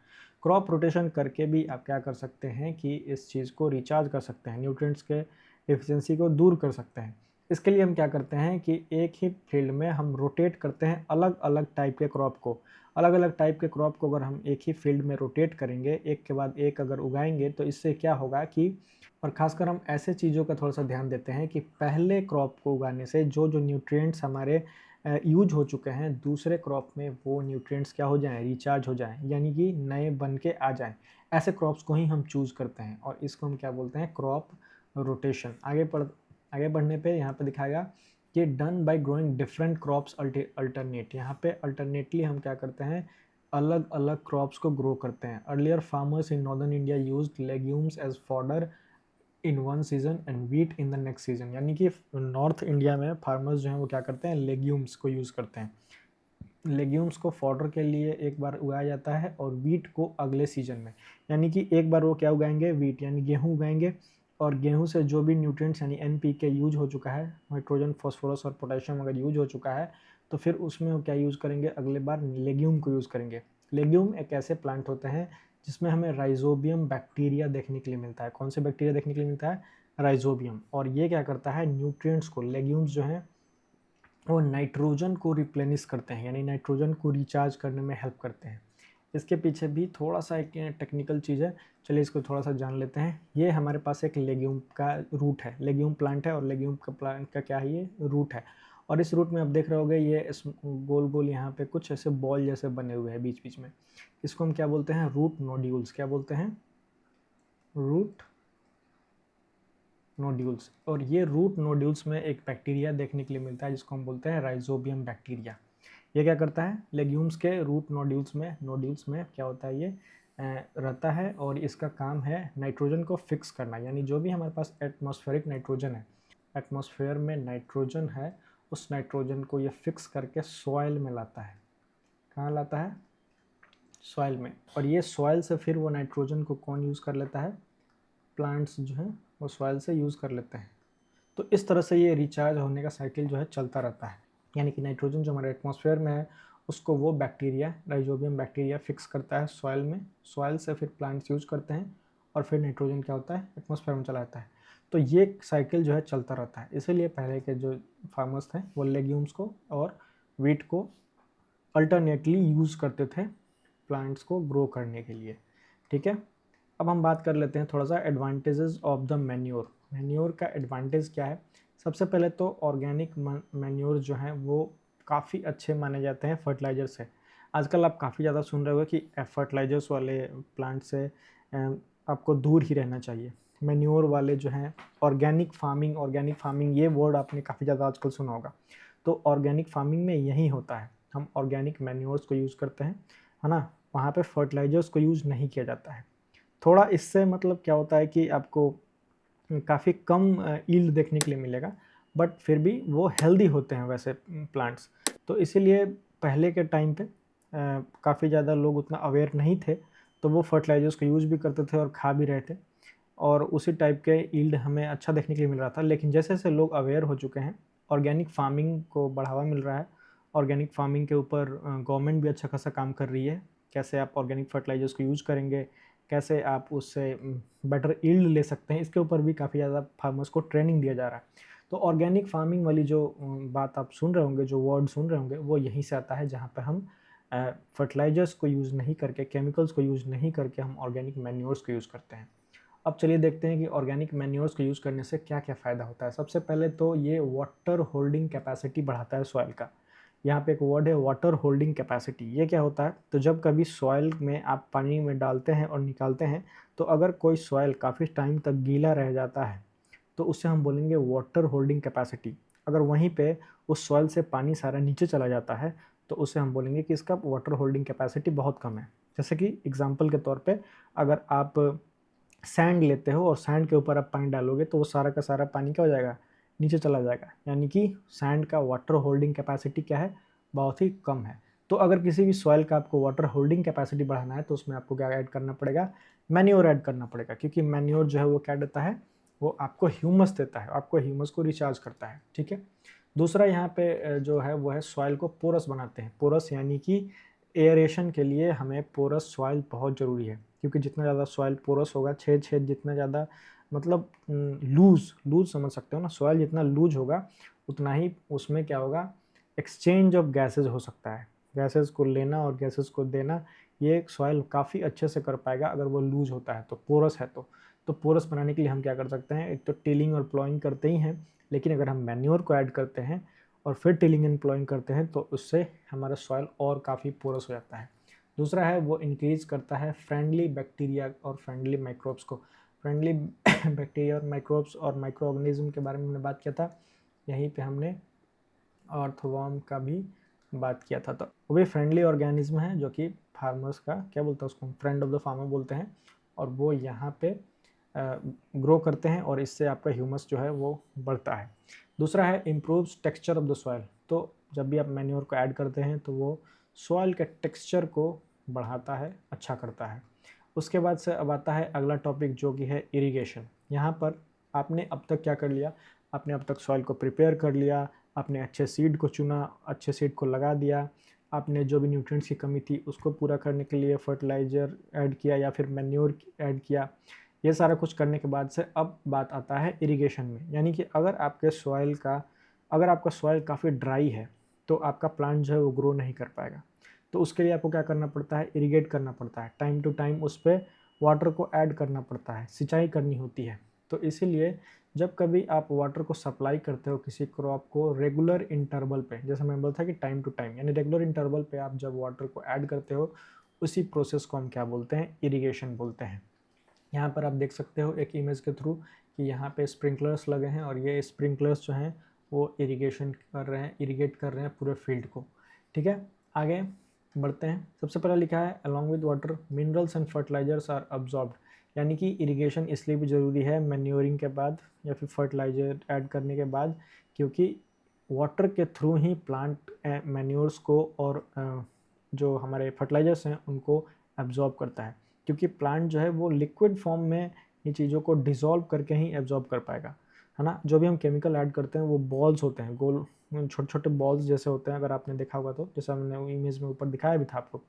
क्रॉप रोटेशन करके भी आप क्या कर सकते हैं कि इस चीज़ को रिचार्ज कर सकते हैं, न्यूट्रिएंट्स के डिफिशियंसी को दूर कर सकते हैं। इसके लिए हम क्या करते हैं कि एक ही फील्ड में हम रोटेट करते हैं अलग अलग टाइप के क्रॉप को। अलग अलग टाइप के क्रॉप को अगर हम एक ही फील्ड में रोटेट करेंगे, एक के बाद एक अगर उगाएंगे, तो इससे क्या होगा कि, और खासकर हम ऐसे चीज़ों का थोड़ा सा ध्यान देते हैं कि पहले क्रॉप को उगाने से जो जो न्यूट्रिएंट्स हमारे यूज हो चुके हैं दूसरे क्रॉप में, वो न्यूट्रिएंट्स क्या हो जाएं, रिचार्ज हो जाएं, यानी कि नए बन के आ जाएं। ऐसे क्रॉप्स को ही हम चूज करते हैं और इसको हम क्या बोलते हैं, क्रॉप रोटेशन। आगे बढ़ने पे यहाँ पे दिखाएगा कि done by growing different crops alternate. यहाँ पे अल्टरनेटली हम क्या करते हैं, अलग अलग क्रॉप्स को ग्रो करते हैं। Earlier farmers in northern India used legumes as fodder in one season and wheat in the next season. यानी कि नॉर्थ इंडिया में फार्मर्स जो हैं वो क्या करते हैं, लेग्यूम्स को यूज़ करते हैं। लेग्यूम्स को फॉडर के लिए एक बार उगाया जाता है और वीट को अगले सीजन में। यानी कि एक बार वो क्या उगाएंगे, वीट यानी गेहूँ उगाएंगे, और गेहूं से जो भी न्यूट्रिएंट्स यानी NPK यूज हो चुका है, नाइट्रोजन, फास्फोरस और पोटेशियम अगर यूज हो चुका है, तो फिर उसमें वो क्या यूज़ करेंगे, अगले बार लेग्यूम को यूज़ करेंगे। लेग्यूम एक ऐसे प्लांट होते हैं जिसमें हमें राइजोबियम बैक्टीरिया देखने के लिए मिलता है। कौन से बैक्टीरिया देखने के लिए मिलता है, राइजोबियम। और ये क्या करता है, न्यूट्रिएंट्स को, लेग्यूम्स जो हैं वो नाइट्रोजन को रिप्लेनिश करते हैं, यानी नाइट्रोजन को रिचार्ज करने में हेल्प करते हैं। इसके पीछे भी थोड़ा सा एक टेक्निकल चीज़ है, चलिए इसको थोड़ा सा जान लेते हैं। ये हमारे पास एक लेग्यूम का रूट है, लेग्यूम प्लांट है, और लेग्यूम का प्लांट का क्या है, ये रूट है। और इस रूट में आप देख रहे होंगे ये गोल गोल यहाँ पे कुछ ऐसे बॉल जैसे बने हुए हैं बीच बीच में। इसको हम क्या बोलते हैं, रूट नोड्यूल्स। क्या बोलते हैं, रूट नोड्यूल्स। और ये रूट नोड्यूल्स में एक बैक्टीरिया देखने के लिए मिलता है जिसको हम बोलते हैं राइजोबियम बैक्टीरिया। ये क्या करता है, लेग्यूम्स के रूट नोड्यूल्स में क्या होता है, ये रहता है, और इसका काम है नाइट्रोजन को फिक्स करना। यानी जो भी हमारे पास एटमॉस्फेरिक नाइट्रोजन है, एटमॉस्फेयर में नाइट्रोजन है, उस नाइट्रोजन को ये फिक्स करके सॉइल में लाता है। कहाँ लाता है, सॉइल में। और ये सॉइल से फिर वो नाइट्रोजन को कौन यूज़ कर लेता है, प्लांट्स जो हैं वो सॉइल से यूज़ कर लेते हैं। तो इस तरह से ये रिचार्ज होने का साइकिल जो है चलता रहता है। यानी कि नाइट्रोजन जो हमारे एटमॉस्फेयर में है उसको वो बैक्टीरिया, राइजोबियम बैक्टीरिया, फिक्स करता है सॉइल में। सॉइल से फिर प्लांट्स यूज करते हैं और फिर नाइट्रोजन क्या होता है, एटमॉस्फेयर में चला जाता है। तो ये साइकिल जो है चलता रहता है। इसीलिए पहले के जो फार्मर्स थे वो लेग्यूम्स को और वीट को अल्टरनेटली यूज़ करते थे प्लांट्स को ग्रो करने के लिए। ठीक है, अब हम बात कर लेते हैं थोड़ा सा advantages of the manure. Manure का एडवांटेज क्या है, सबसे पहले तो ऑर्गेनिक मैन्योर जो हैं वो काफ़ी अच्छे माने जाते हैं फर्टिलाइजर से। आजकल आप काफ़ी ज़्यादा सुन रहे हो कि फर्टिलाइजर्स वाले प्लांट से आपको दूर ही रहना चाहिए। मैन्योर वाले जो हैं, ऑर्गेनिक फार्मिंग ये वर्ड आपने काफ़ी ज़्यादा आजकल सुना होगा। तो ऑर्गेनिक फार्मिंग में यही होता है, हम ऑर्गेनिक मैन्योर्स को यूज़ करते हैं, है ना। वहाँ पे फर्टिलाइजर्स को यूज़ नहीं किया जाता है। थोड़ा इससे मतलब क्या होता है कि आपको काफ़ी कम ईल्ड देखने के लिए मिलेगा, बट फिर भी वो हेल्दी होते हैं वैसे प्लांट्स। तो इसीलिए पहले के टाइम पे काफ़ी ज़्यादा लोग उतना अवेयर नहीं थे, तो वो फर्टिलाइजर्स का यूज़ भी करते थे और खा भी रहे थे, और उसी टाइप के ईल्ड हमें अच्छा देखने के लिए मिल रहा था। लेकिन जैसे जैसे लोग अवेयर हो चुके हैं, ऑर्गेनिक फार्मिंग को बढ़ावा मिल रहा है, ऑर्गेनिक फार्मिंग के ऊपर गवर्नमेंट भी अच्छा खासा काम कर रही है, कैसे आप ऑर्गेनिक फर्टिलाइजर्स को यूज़ करेंगे, कैसे आप उससे बेटर ईल्ड ले सकते हैं, इसके ऊपर भी काफ़ी ज़्यादा फार्मर्स को ट्रेनिंग दिया जा रहा है। तो ऑर्गेनिक फार्मिंग वाली जो बात आप सुन रहे होंगे, जो वर्ड सुन रहे होंगे, वो यहीं से आता है, जहाँ पे हम फर्टिलाइजर्स को यूज़ नहीं करके, केमिकल्स को यूज़ नहीं करके हम ऑर्गेनिक मैन्योर्स को यूज़ करते हैं। अब चलिए देखते हैं कि ऑर्गेनिक मैन्योर्स को यूज़ करने से क्या क्या फ़ायदा होता है। सबसे पहले तो ये वाटर होल्डिंग कैपेसिटी बढ़ाता है सॉइल का। यहाँ पे एक वर्ड है, वाटर होल्डिंग कैपेसिटी। ये क्या होता है, तो जब कभी सॉइल में आप पानी में डालते हैं और निकालते हैं, तो अगर कोई सॉइल काफ़ी टाइम तक गीला रह जाता है, तो उससे हम बोलेंगे वाटर होल्डिंग कैपेसिटी। अगर वहीं पे उस सॉइल से पानी सारा नीचे चला जाता है, तो उससे हम बोलेंगे कि इसका वाटर होल्डिंग कैपेसिटी बहुत कम है। जैसे कि एग्जाम्पल के तौर पर, अगर आप सैंड लेते हो और सैंड के ऊपर आप पानी डालोगे, तो वो सारा का सारा पानी क्या हो जाएगा, नीचे चला जाएगा। यानी कि सैंड का वाटर होल्डिंग कैपेसिटी क्या है, बहुत ही कम है। तो अगर किसी भी सॉइल का आपको वाटर होल्डिंग कैपेसिटी बढ़ाना है, तो उसमें आपको क्या ऐड करना पड़ेगा, मैन्योर ऐड करना पड़ेगा। क्योंकि मैन्योर जो है वो क्या देता है, वो आपको ह्यूमस देता है, आपको ह्यूमस को रिचार्ज करता है। ठीक है, दूसरा यहाँ पे जो है वो है सॉइल को पोरस बनाते हैं। पोरस यानी कि एयरेशन के लिए हमें पोरस सॉइल बहुत ज़रूरी है, क्योंकि जितना ज़्यादा सॉइल पोरस होगा, छेद छेद जितना ज़्यादा मतलब लूज समझ सकते हो ना, सॉइल जितना लूज होगा उतना ही उसमें क्या होगा, एक्सचेंज ऑफ गैसेज हो सकता है, गैसेज को लेना और गैसेज को देना, ये सॉइल काफ़ी अच्छे से कर पाएगा अगर वो लूज होता है तो, पोरस है तो पोरस बनाने के लिए हम क्या कर सकते हैं, एक तो टिलिंग और प्लॉइंग करते ही हैं, लेकिन अगर हम मैन्योर को ऐड करते हैं और फिर टिलिंग एंड प्लॉइंग करते हैं तो उससे हमारा सॉइल और काफ़ी पोरस हो जाता है। दूसरा है वो इंक्रीज करता है फ्रेंडली बैक्टीरिया और फ्रेंडली माइक्रोब्स को। फ्रेंडली बैक्टीरिया और माइक्रोब्स और माइक्रो ऑर्गेनिज्म के बारे में हमने बात किया था, यहीं पे हमने अर्थवर्म का भी बात किया था। तो वो भी फ्रेंडली ऑर्गेनिज्म है जो कि फार्मर्स का क्या बोलते हैं उसको, फ्रेंड ऑफ द फार्मर बोलते हैं, और वो यहाँ पे ग्रो करते हैं और इससे आपका ह्यूमस जो है वो बढ़ता है। दूसरा है improves texture of the soil. तो जब भी आप मैन्योर को ऐड करते हैं तो वो सॉइल के टेक्सचर को बढ़ाता है, अच्छा करता है। उसके बाद से अब आता है अगला टॉपिक जो कि है इरिगेशन। यहाँ पर आपने अब तक क्या कर लिया, आपने अब तक सॉइल को प्रिपेयर कर लिया, आपने अच्छे सीड को चुना, अच्छे सीड को लगा दिया, आपने जो भी न्यूट्रिएंट्स की कमी थी उसको पूरा करने के लिए फर्टिलाइज़र ऐड किया या फिर मैन्योर ऐड किया। ये सारा कुछ करने के बाद से अब बात आता है इरिगेशन में, यानी कि अगर आपका सॉइल काफ़ी ड्राई है तो आपका प्लांट जो है वो ग्रो नहीं कर पाएगा। तो उसके लिए आपको क्या करना पड़ता है, इरिगेट करना पड़ता है, टाइम टू टाइम उस पर वाटर को ऐड करना पड़ता है, सिंचाई करनी होती है। तो इसीलिए जब कभी आप वाटर को सप्लाई करते हो किसी क्रॉप को रेगुलर इंटरवल पे, जैसे मैं बोलता कि टाइम टू टाइम, यानी रेगुलर इंटरवल पे आप जब वाटर को ऐड करते हो, उसी प्रोसेस को हम क्या बोलते हैं, इरिगेशन बोलते हैं। यहाँ पर आप देख सकते हो एक इमेज के थ्रू कि यहाँ पे स्प्रिंकलर्स लगे हैं और ये स्प्रिंकलर्स जो हैं वो इरिगेट कर रहे हैं पूरे फील्ड को। ठीक है, आगे बढ़ते हैं। सबसे पहले लिखा है along with water minerals and fertilisers are absorbed, यानी कि इरिगेशन इसलिए भी ज़रूरी है मैन्योरिंग के बाद या फिर फर्टिलाइजर ऐड करने के बाद, क्योंकि वाटर के थ्रू ही प्लांट मैन्योर्स को और जो हमारे फर्टिलाइजर्स हैं उनको एब्जॉर्ब करता है, क्योंकि प्लांट जो है वो लिक्विड फॉर्म में ये चीज़ों को डिसॉल्व करके ही एब्जॉर्ब कर पाएगा, है ना। जो भी हम केमिकल ऐड करते हैं वो बॉल्स होते हैं, गोल छोटे छोटे बॉल्स जैसे होते हैं, अगर आपने देखा होगा तो, जैसा हमने इमेज में ऊपर दिखाया भी था आपको।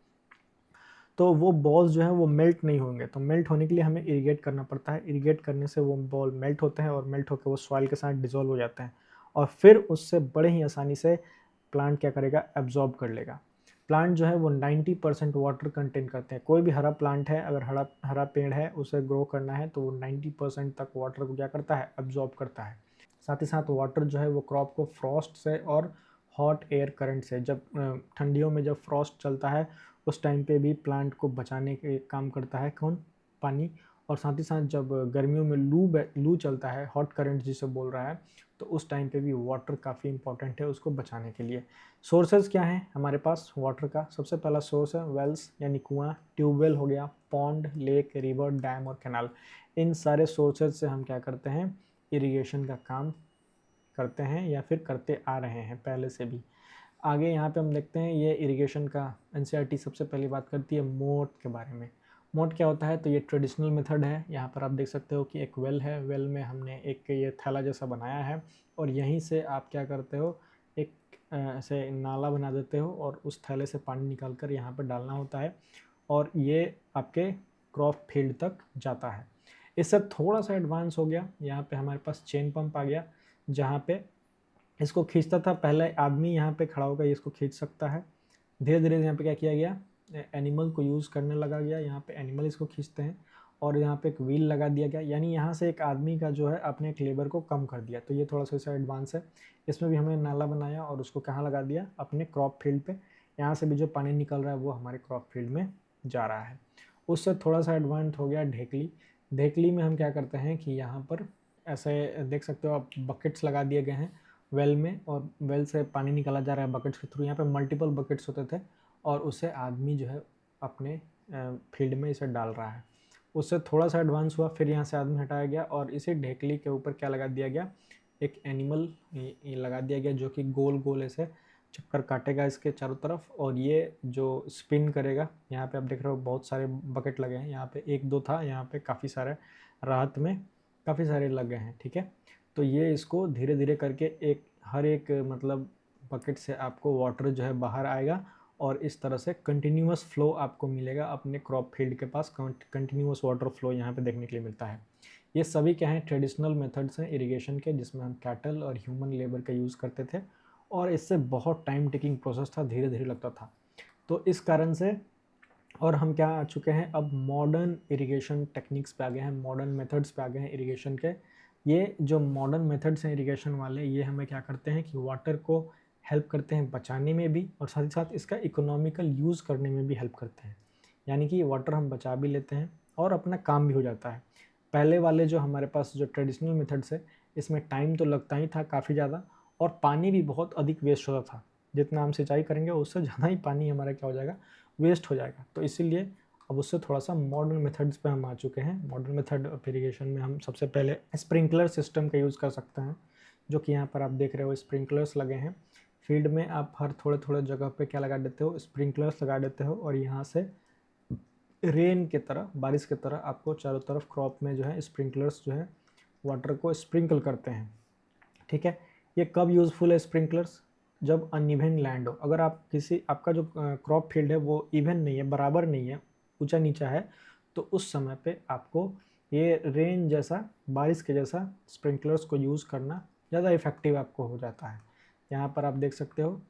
तो वो बॉल्स जो है वो मेल्ट नहीं होंगे, तो मेल्ट होने के लिए हमें इरिगेट करना पड़ता है। इरिगेट करने से वो बॉल मेल्ट होते हैं और मेल्ट होकर वो सॉइल के साथ डिसॉल्व हो जाते हैं और फिर उससे बड़े ही आसानी से प्लांट क्या करेगा, एब्जॉर्ब कर लेगा। प्लांट जो है वो 90% वाटर कंटेन करते हैं। कोई भी हरा प्लांट है, अगर हरा हरा पेड़ है उसे ग्रो करना है तो वो 90% तक वाटर को क्या करता है, एब्जॉर्ब करता है। साथ ही साथ वाटर जो है वो क्रॉप को फ्रॉस्ट से और हॉट एयर करंट से, जब ठंडियों में जब फ्रॉस्ट चलता है उस टाइम पे भी प्लांट को बचाने के काम करता है कौन, पानी। और साथ ही साथ जब गर्मियों में लू चलता है, हॉट करंट जिसे बोल रहा है, तो उस टाइम पे भी वाटर काफ़ी इंपॉर्टेंट है उसको बचाने के लिए। सोर्सेज क्या हैं हमारे पास वाटर का, सबसे पहला सोर्स है वेल्स यानी कुआं, ट्यूबवेल हो गया, पॉन्ड, लेक, रिवर, डैम और कैनाल। इन सारे सोर्सेज से हम क्या करते हैं, इरिगेशन का काम करते हैं या फिर करते आ रहे हैं पहले से भी। आगे यहाँ पे हम देखते हैं ये इरिगेशन का एनसीईआरटी सबसे पहली बात करती है मोट के बारे में। मोट क्या होता है, तो ये ट्रेडिशनल मेथड है। यहाँ पर आप देख सकते हो कि एक वेल है, वेल में हमने एक ये थैला जैसा बनाया है और यहीं से आप क्या करते हो, एक ऐसे नाला बना देते हो और उस थैले से पानी निकाल कर यहाँ पर डालना होता है और ये आपके क्रॉप फील्ड तक जाता है। इससे थोड़ा सा एडवांस हो गया, यहाँ पे हमारे पास चेन पंप आ गया, जहाँ पे इसको खींचता था पहले आदमी, यहाँ पे खड़ा होकर इसको खींच सकता है। धीरे धीरे यहाँ पे क्या किया गया, एनिमल को यूज़ करने लगा गया, यहाँ पे एनिमल इसको खींचते हैं और यहाँ पे एक व्हील लगा दिया गया, यानी यहाँ से एक आदमी का जो है अपने एक लेबर को कम कर दिया। तो ये थोड़ा सा एडवांस है। इसमें भी हमने नाला बनाया और उसको कहाँ लगा दिया, अपने क्रॉप फील्ड पे। यहाँ से भी जो पानी निकल रहा है वो हमारे क्रॉप फील्ड में जा रहा है। उससे थोड़ा सा एडवांस हो गया ढेकली। ढेकली में हम क्या करते हैं कि यहाँ पर ऐसे देख सकते हो आप, बकेट्स लगा दिए गए हैं वेल में और वेल से पानी निकाला जा रहा है बकेट्स के थ्रू। यहाँ पे मल्टीपल बकेट्स होते थे और उसे आदमी जो है अपने फील्ड में इसे डाल रहा है। उससे थोड़ा सा एडवांस हुआ, फिर यहाँ से आदमी हटाया गया और इसे ढेकली के ऊपर क्या लगा दिया गया, एक एनिमल ये लगा दिया गया जो कि गोल गोल ऐसे चक्कर काटेगा इसके चारों तरफ और ये जो स्पिन करेगा। यहाँ पे आप देख रहे हो बहुत सारे बकेट लगे हैं, यहाँ पे एक दो था, यहाँ पे काफ़ी सारे राहत में काफ़ी सारे लगे हैं। ठीक है, तो ये इसको धीरे धीरे करके हर एक मतलब बकेट से आपको वाटर जो है बाहर आएगा और इस तरह से कंटिन्यूअस फ्लो आपको मिलेगा अपने क्रॉप फील्ड के पास, कंटिन्यूअस वाटर फ्लो यहाँ पे देखने के लिए मिलता है। ये सभी क्या हैं, ट्रेडिशनल मेथड्स हैं इरिगेशन के, जिसमें हम कैटल और ह्यूमन लेबर का यूज़ करते थे और इससे बहुत टाइम टेकिंग प्रोसेस था, धीरे धीरे लगता था। तो इस कारण से और हम क्या आ चुके हैं, अब मॉडर्न इरिगेशन टेक्निक्स पे आ गए हैं, मॉडर्न मेथड्स पे आ गए हैं इरिगेशन के। ये जो मॉडर्न मेथड्स हैं इरिगेशन वाले, ये हमें क्या करते हैं कि वाटर को हेल्प करते हैं बचाने में भी और साथ ही साथ इसका इकोनॉमिकल यूज़ करने में भी हेल्प करते हैं। यानी कि वाटर हम बचा भी लेते हैं और अपना काम भी हो जाता है। पहले वाले जो हमारे पास जो ट्रेडिशनल मेथड्स है, इसमें टाइम तो लगता ही था काफ़ी ज़्यादा और पानी भी बहुत अधिक वेस्ट होता था। जितना हम सिंचाई करेंगे उससे ज़्यादा ही पानी हमारा क्या हो जाएगा, वेस्ट हो जाएगा। तो इसीलिए अब उससे थोड़ा सा मॉडर्न मेथड्स पे हम आ चुके हैं। मॉडर्न मेथड ऑफ इरिगेशन में हम सबसे पहले स्प्रिंकलर सिस्टम का यूज़ कर सकते हैं, जो कि यहाँ पर आप देख रहे हो स्प्रिंकलर्स लगे हैं फील्ड में। आप हर थोड़े थोड़े जगह पे क्या लगा देते हो, स्प्रिंकलर्स लगा देते हो और यहाँ से रेन की तरह, बारिश की तरह आपको चारों तरफ क्रॉप में जो है स्प्रिंकलर्स जो है वाटर को स्प्रिंकल करते हैं। ठीक है, ये कब यूज़फुल है स्प्रिंकलर्स, जब अनइवन लैंड हो। अगर आप किसी आपका जो क्रॉप फील्ड है वो इवन नहीं है, बराबर नहीं है, ऊंचा नीचा है, तो उस समय पे आपको ये रेन जैसा, बारिश के जैसा स्प्रिंकलर्स को यूज़ करना ज़्यादा इफ़ेक्टिव आपको हो जाता है। यहाँ पर आप देख सकते हो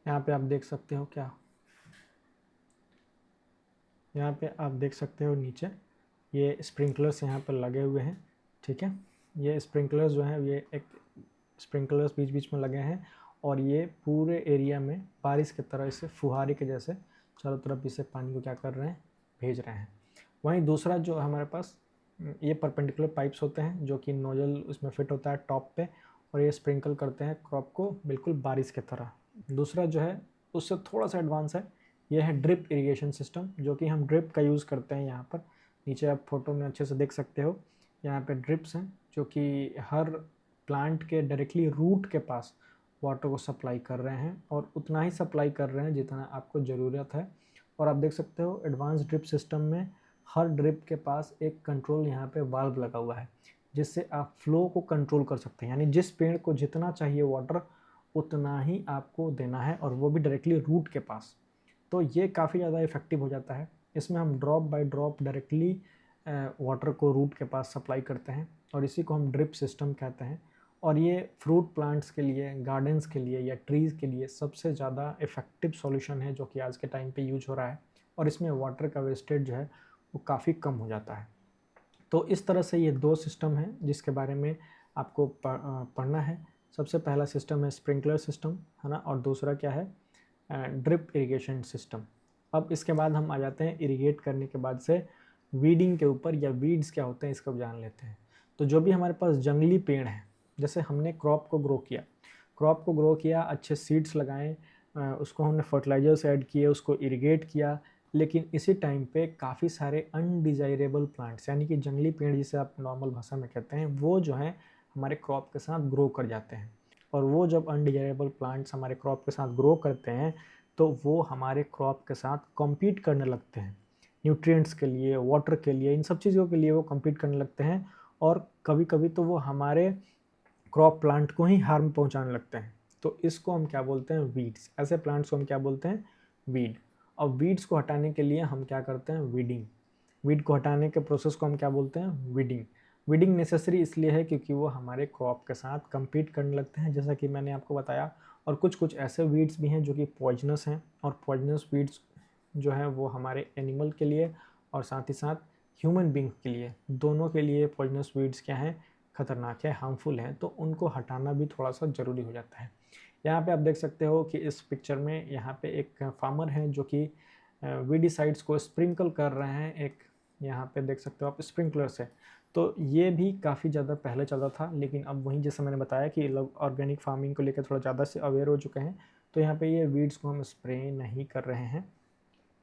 यहाँ पे आप देख सकते हो क्या, यहाँ पे आप देख सकते हो नीचे ये स्प्रिंकलर्स यहाँ पर लगे हुए हैं। ठीक है, ये स्प्रिंकलर्स जो हैं ये एक स्प्रिंकलर्स बीच बीच में लगे हैं और ये पूरे एरिया में बारिश की तरह इसे फुहारे के जैसे चारों तरफ इसे पानी को क्या कर रहे हैं, भेज रहे हैं। वहीं दूसरा जो हमारे पास ये परपेंडिकुलर पाइप्स होते हैं जो कि नोजल उसमें फिट होता है टॉप पे और ये स्प्रिंकल करते हैं क्रॉप को बिल्कुल बारिश की तरह। दूसरा जो है उससे थोड़ा सा एडवांस है, ये है ड्रिप इरिगेशन सिस्टम, जो कि हम ड्रिप का यूज़ करते हैं। यहाँ पर नीचे आप फोटो में अच्छे से देख सकते हो, यहाँ पे ड्रिप्स हैं जो कि हर प्लांट के डायरेक्टली रूट के पास वाटर को सप्लाई कर रहे हैं और उतना ही सप्लाई कर रहे हैं जितना आपको ज़रूरत है। और आप देख सकते हो एडवांस ड्रिप सिस्टम में हर ड्रिप के पास एक कंट्रोल यहाँ पे वाल्व लगा हुआ है, जिससे आप फ्लो को कंट्रोल कर सकते हैं। यानी जिस पेड़ को जितना चाहिए वाटर उतना ही आपको देना है और वो भी डायरेक्टली रूट के पास। तो ये काफ़ी ज़्यादा इफ़ेक्टिव हो जाता है। इसमें हम drop by drop directly water को रूट के पास सप्लाई करते हैं और इसी को हम ड्रिप सिस्टम कहते हैं। और ये फ्रूट प्लांट्स के लिए, गार्डन्स के लिए या ट्रीज़ के लिए सबसे ज़्यादा इफ़ेक्टिव सॉल्यूशन है जो कि आज के टाइम पे यूज हो रहा है और इसमें वाटर का वेस्टेज जो है वो काफ़ी कम हो जाता है। तो इस तरह से ये दो सिस्टम हैं जिसके बारे में आपको पढ़ना है। सबसे पहला सिस्टम है स्प्रिंकलर सिस्टम, है ना, और दूसरा क्या है, ड्रिप इरिगेशन सिस्टम। अब इसके बाद हम आ जाते हैं इरिगेट करने के बाद से वीडिंग के ऊपर, या वीड्स क्या होते हैं इसको जान लेते हैं। तो जो भी हमारे पास जंगली पेड़ हैं, जैसे हमने क्रॉप को ग्रो किया, अच्छे सीड्स लगाएं, उसको हमने फर्टिलाइजर्स ऐड किए, उसको इरिगेट किया, लेकिन इसी टाइम पे काफ़ी सारे अनडिजायरेबल प्लांट्स, यानी कि जंगली पेड़ जिसे आप नॉर्मल भाषा में कहते हैं, वो जो है हमारे क्रॉप के साथ ग्रो कर जाते हैं। और वो जब अनडिजायरेबल प्लांट्स हमारे क्रॉप के साथ ग्रो करते हैं तो वो हमारे क्रॉप के साथ कॉम्पीट करने लगते हैं, न्यूट्रिएंट्स के लिए, वाटर के लिए, इन सब चीज़ों के लिए वो कम्पीट करने लगते हैं। और कभी कभी तो वो हमारे क्रॉप प्लांट को ही हार्म पहुंचाने लगते हैं। तो इसको हम क्या बोलते हैं, वीड्स। ऐसे प्लांट्स को हम क्या बोलते हैं, वीड। और वीड्स को हटाने के लिए हम क्या करते हैं, वीडिंग। वीड को हटाने के प्रोसेस को हम क्या बोलते हैं, वीडिंग। वीडिंग नेसेसरी इसलिए है क्योंकि वो हमारे क्रॉप के साथ कम्पीट करने लगते हैं, जैसा कि मैंने आपको बताया। और कुछ कुछ ऐसे वीड्स भी हैं जो कि पॉइजनस हैं, और पॉइजनस वीड्स जो है वो हमारे एनिमल के लिए और साथ ही साथ ह्यूमन बींग के लिए, दोनों के लिए पॉइजनस वीड्स क्या हैं, खतरनाक है, हार्मफुल हैं। तो उनको हटाना भी थोड़ा सा ज़रूरी हो जाता है। यहाँ पे आप देख सकते हो कि इस पिक्चर में यहाँ पे एक फार्मर है जो कि वीडिसाइड्स को स्प्रिंकल कर रहे हैं। एक यहाँ पे देख सकते हो आप स्प्रिंकलर से। तो ये भी काफ़ी ज़्यादा पहले चलता था, लेकिन अब वहीं जैसे मैंने बताया कि लोग ऑर्गेनिक फार्मिंग को लेकर थोड़ा ज़्यादा से अवेयर हो चुके हैं, तो यहाँ पे ये वीड्स को हम स्प्रे नहीं कर रहे हैं।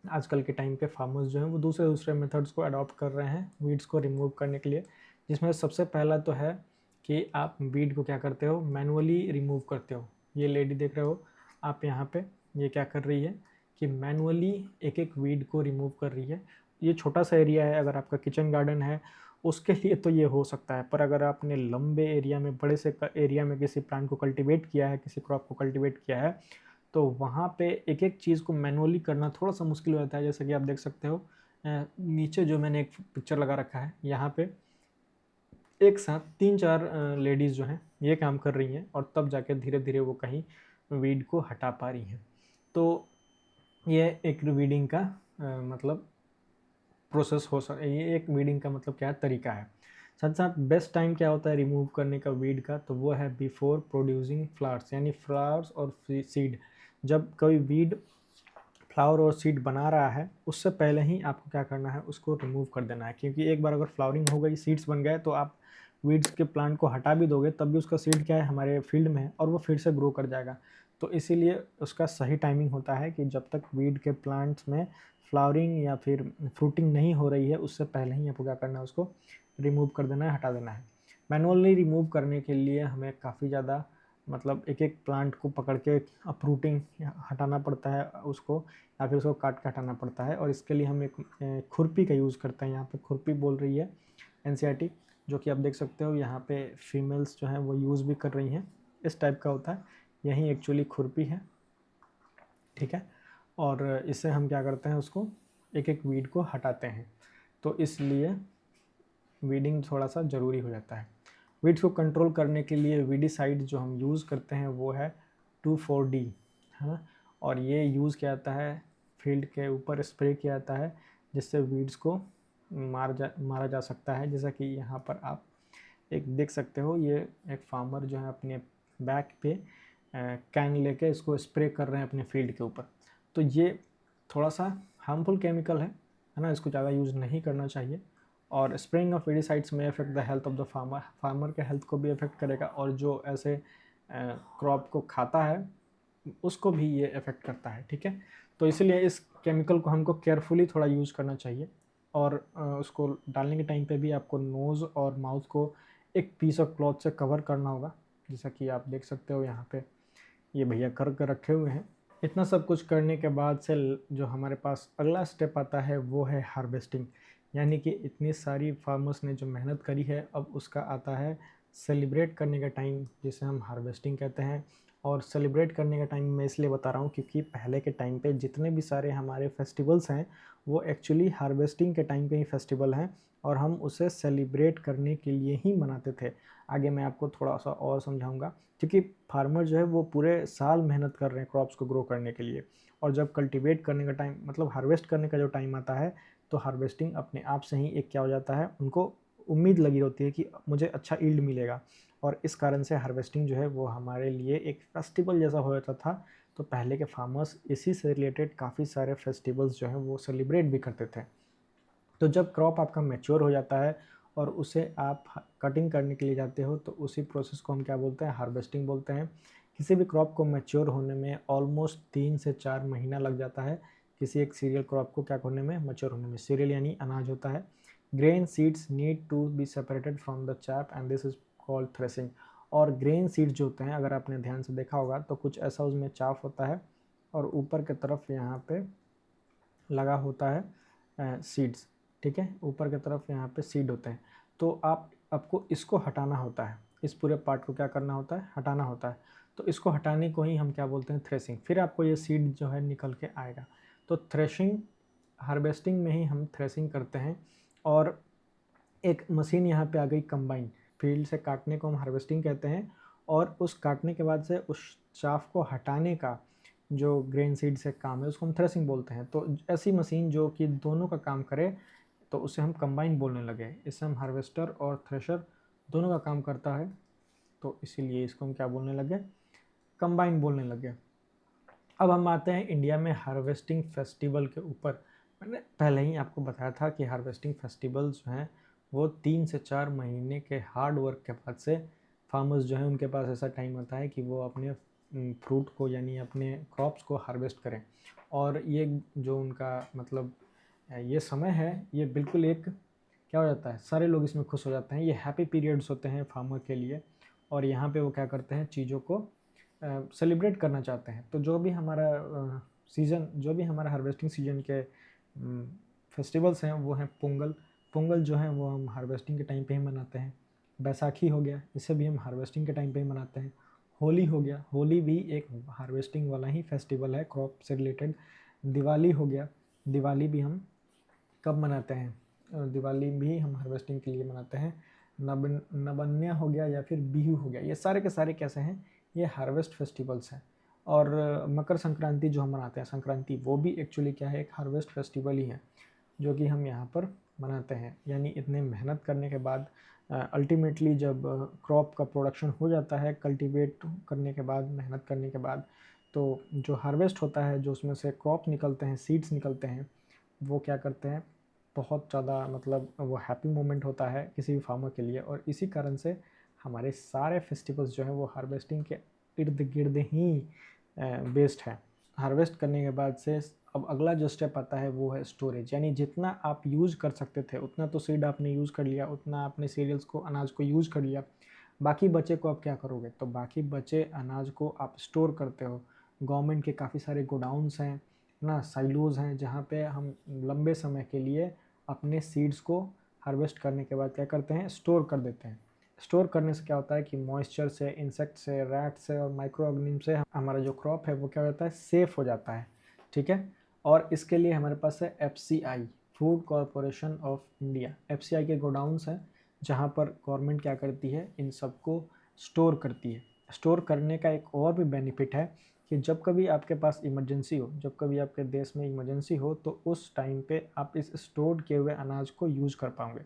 आजकल के टाइम पे फार्मर्स जो हैं वो दूसरे दूसरे मेथड्स को अडॉप्ट कर रहे हैं वीड्स को रिमूव करने के लिए, जिसमें सबसे पहला तो है कि आप वीड को क्या करते हो, मैनुअली रिमूव करते हो। ये लेडी देख रहे हो आप यहाँ पे, ये क्या कर रही है कि मैनुअली एक एक वीड को रिमूव कर रही है। ये छोटा सा एरिया है, अगर आपका किचन गार्डन है उसके लिए तो ये हो सकता है। पर अगर आपने लंबे एरिया में, बड़े से एरिया में किसी प्लांट को कल्टीवेट किया है, किसी क्रॉप को कल्टीवेट किया है, तो वहाँ पे एक एक चीज़ को मैनुअली करना थोड़ा सा मुश्किल हो जाता है। जैसे कि आप देख सकते हो नीचे जो मैंने एक पिक्चर लगा रखा है, यहाँ पे एक साथ 3-4 लेडीज़ जो हैं ये काम कर रही हैं, और तब जाके धीरे धीरे वो कहीं वीड को हटा पा रही हैं। तो ये एक वीडिंग का मतलब प्रोसेस हो सक ये एक वीडिंग का मतलब क्या है, तरीका है। साथ साथ बेस्ट टाइम क्या होता है रिमूव करने का वीड का, तो वो है बिफोर प्रोड्यूसिंग फ्लावर्स, यानी फ्लावर्स और सीड। जब कोई वीड फ्लावर और सीड बना रहा है, उससे पहले ही आपको क्या करना है, उसको रिमूव कर देना है। क्योंकि एक बार अगर फ्लावरिंग हो गई, सीड्स बन गए, तो आप वीड्स के प्लांट को हटा भी दोगे तब भी उसका सीड क्या है, हमारे फील्ड में है और वो फिर से ग्रो कर जाएगा। तो इसीलिए उसका सही टाइमिंग होता है कि जब तक वीड के प्लांट्स में फ्लावरिंग या फिर फ्रूटिंग नहीं हो रही है, उससे पहले ही आपको क्या करना है, उसको रिमूव कर देना है, हटा देना है। मैनुअली रिमूव करने के लिए हमें काफ़ी ज़्यादा मतलब एक एक प्लांट को पकड़ के अपरूटिंग हटाना पड़ता है उसको, या फिर उसको काट के हटाना पड़ता है। और इसके लिए हम एक खुरपी का यूज़ करते हैं। यहाँ पे खुरपी बोल रही है एनसीईआरटी, जो कि आप देख सकते हो यहाँ पे फीमेल्स जो हैं वो यूज़ भी कर रही हैं। इस टाइप का होता है, यही एक्चुअली खुरपी है, ठीक है। और इससे हम क्या करते हैं, उसको एक एक वीड को हटाते हैं। तो इसलिए वीडिंग थोड़ा सा ज़रूरी हो जाता है। वीड्स को कंट्रोल करने के लिए वीडिसाइड जो हम यूज़ करते हैं वो है 2,4-D, है ना। और ये यूज़ किया जाता है, फील्ड के ऊपर स्प्रे किया जाता है, जिससे वीड्स को मारा जा सकता है। जैसा कि यहाँ पर आप एक देख सकते हो, ये एक फार्मर जो है अपने बैक पे कैन लेके इसको स्प्रे कर रहे हैं अपने फील्ड के ऊपर। तो ये थोड़ा सा हार्मफुल केमिकल है ना, इसको ज़्यादा यूज़ नहीं करना चाहिए। और स्प्रेइंग ऑफ वेडिसाइड्स में affect the health of the farmer, farmer के हेल्थ को भी अफेक्ट करेगा, और जो ऐसे क्रॉप को खाता है उसको भी ये अफेक्ट करता है, ठीक है। तो इसलिए इस केमिकल को हमको केयरफुली थोड़ा यूज़ करना चाहिए। और उसको डालने के टाइम पे भी आपको नोज़ और माउथ को एक पीस ऑफ क्लॉथ से कवर करना होगा, जैसा कि आप देख सकते हो यहाँ पे ये भैया कर कर रखे हुए हैं। इतना सब कुछ करने के बाद से जो हमारे पास अगला स्टेप आता है वो है हार्वेस्टिंग। यानी कि इतनी सारी फार्मर्स ने जो मेहनत करी है, अब उसका आता है सेलिब्रेट करने का टाइम, जिसे हम हार्वेस्टिंग कहते हैं। और सेलिब्रेट करने का टाइम मैं इसलिए बता रहा हूँ क्योंकि पहले के टाइम पे जितने भी सारे हमारे फेस्टिवल्स हैं वो एक्चुअली हार्वेस्टिंग के टाइम पे ही फेस्टिवल हैं, और हम उसे सेलिब्रेट करने के लिए ही मनाते थे। आगे मैं आपको थोड़ा सा और समझाऊंगा, क्योंकि फार्मर जो है वो पूरे साल मेहनत कर रहे हैं क्रॉप्स को ग्रो करने के लिए। और जब कल्टीवेट करने का टाइम, मतलब हार्वेस्ट करने का जो टाइम आता है, तो हार्वेस्टिंग अपने आप से ही एक क्या हो जाता है, उनको उम्मीद लगी होती है कि मुझे अच्छा ईल्ड मिलेगा। और इस कारण से हार्वेस्टिंग जो है वो हमारे लिए एक फेस्टिवल जैसा हो जाता था। तो पहले के फार्मर्स इसी से रिलेटेड काफ़ी सारे फेस्टिवल्स जो हैं वो सेलिब्रेट भी करते थे। तो जब क्रॉप आपका मैच्योर हो जाता है और उसे आप कटिंग करने के लिए जाते हो, तो उसी प्रोसेस को हम क्या बोलते हैं, हार्वेस्टिंग बोलते हैं। किसी भी क्रॉप को मैच्योर होने में ऑलमोस्ट 3 से 4 महीना लग जाता है, किसी एक सीरियल क्रॉप को क्या होने में, मैच्योर होने में। सीरियल यानी अनाज होता है। Grain seeds need to be separated from the chaff and this is called threshing. और ग्रेन सीड्स जो होते हैं, अगर आपने ध्यान से देखा होगा तो कुछ ऐसा उसमें चाफ होता है, और ऊपर की तरफ यहाँ पे लगा होता है सीड्स, ठीक है। ऊपर की तरफ यहाँ पे सीड होते हैं। तो आपको इसको हटाना होता है, इस पूरे पार्ट को क्या करना होता है, हटाना होता है। तो इसको हटाने को ही हम क्या बोलते हैं, थ्रेसिंग। फिर आपको ये सीड जो है निकल के आएगा। तो थ्रेशिंग, हार्वेस्टिंग में ही हम थ्रेसिंग करते हैं। और एक मशीन यहाँ पे आ गई कंबाइन, फील्ड से काटने को हम हार्वेस्टिंग कहते हैं, और उस काटने के बाद से उस चाफ को हटाने का जो ग्रेन सीड से काम है उसको हम थ्रेसिंग बोलते हैं। तो ऐसी मशीन जो कि दोनों का काम करे, तो उसे हम कंबाइन बोलने लगे। इससे हम हार्वेस्टर और थ्रेशर दोनों का काम करता है, तो इसीलिए इसको हम क्या बोलने लगे, कंबाइन बोलने लगे। अब हम आते हैं इंडिया में हार्वेस्टिंग फेस्टिवल के ऊपर। मैंने पहले ही आपको बताया था कि हार्वेस्टिंग फेस्टिवल्स जो हैं वो 3 से 4 महीने के हार्ड वर्क के बाद से फार्मर्स जो हैं उनके पास ऐसा टाइम आता है कि वो अपने फ्रूट को, यानी अपने क्रॉप्स को हार्वेस्ट करें। और ये जो उनका मतलब ये समय है, ये बिल्कुल एक क्या हो जाता है, सारे लोग इसमें खुश हो जाते हैं। ये हैप्पी पीरियड्स होते हैं फार्मर के लिए। और यहाँ पे वो क्या करते हैं, चीज़ों को सेलिब्रेट करना चाहते हैं। तो जो भी हमारा सीज़न, जो भी हमारा हार्वेस्टिंग सीजन के फेस्टिवल्स हैं वो हैं पोंगल। पोंगल जो है वो हम हार्वेस्टिंग के टाइम पे ही मनाते हैं। बैसाखी हो गया, इसे भी हम हार्वेस्टिंग के टाइम पे ही मनाते हैं। होली हो गया, होली भी एक हार्वेस्टिंग वाला ही फेस्टिवल है, क्रॉप से रिलेटेड। दिवाली हो गया, दिवाली भी हम कब मनाते हैं, दिवाली भी हम हार्वेस्टिंग के लिए मनाते हैं। नवन्या हो गया या फिर बिहू हो गया, ये सारे के सारे कैसे हैं, ये हार्वेस्ट फेस्टिवल्स हैं। और मकर संक्रांति जो हम मनाते हैं, संक्रांति, वो भी एक्चुअली क्या है, एक हार्वेस्ट फेस्टिवल ही है जो कि हम यहाँ पर मनाते हैं। यानी इतने मेहनत करने के बाद अल्टीमेटली जब क्रॉप का प्रोडक्शन हो जाता है, कल्टीवेट करने के बाद, मेहनत करने के बाद, तो जो हार्वेस्ट होता है, जो उसमें से क्रॉप निकलते हैं, सीड्स निकलते हैं, वो क्या करते हैं, बहुत ज़्यादा मतलब वो हैप्पी मोमेंट होता है किसी भी फार्मर के लिए। और इसी कारण से हमारे सारे फेस्टिवल्स जो हैं वो हार्वेस्टिंग के इर्द गिर्द ही बेस्ड है। हार्वेस्ट करने के बाद से अब अगला जो स्टेप आता है वो है स्टोरेज। यानी जितना आप यूज़ कर सकते थे उतना तो सीड आपने यूज़ कर लिया, उतना आपने सीरियल्स को, अनाज को यूज़ कर लिया, बाकी बचे को आप क्या करोगे, तो बाकी बचे अनाज को आप स्टोर करते हो। गवर्नमेंट के काफ़ी सारे गोडाउंस हैं ना, साइलोज़ हैं, जहाँ पे हम लंबे समय के लिए अपने सीड्स को हार्वेस्ट करने के बाद क्या करते हैं, स्टोर कर देते हैं। स्टोर करने से क्या होता है कि मॉइस्चर से, इंसेक्ट से, रैट से और माइक्रो ऑर्गेनिज्म से हमारा जो क्रॉप है वो क्या होता है, सेफ हो जाता है। ठीक है। और इसके लिए हमारे पास है FCI, food corporation of India. FCI के गोडाउंस हैं जहाँ पर गवर्नमेंट क्या करती है, इन सबको स्टोर करती है। स्टोर करने का एक और भी बेनिफिट है कि जब कभी आपके पास इमरजेंसी हो, जब कभी आपके देश में इमरजेंसी हो, तो उस टाइम पे आप इस स्टोर किए हुए अनाज को यूज़ कर पाओगे।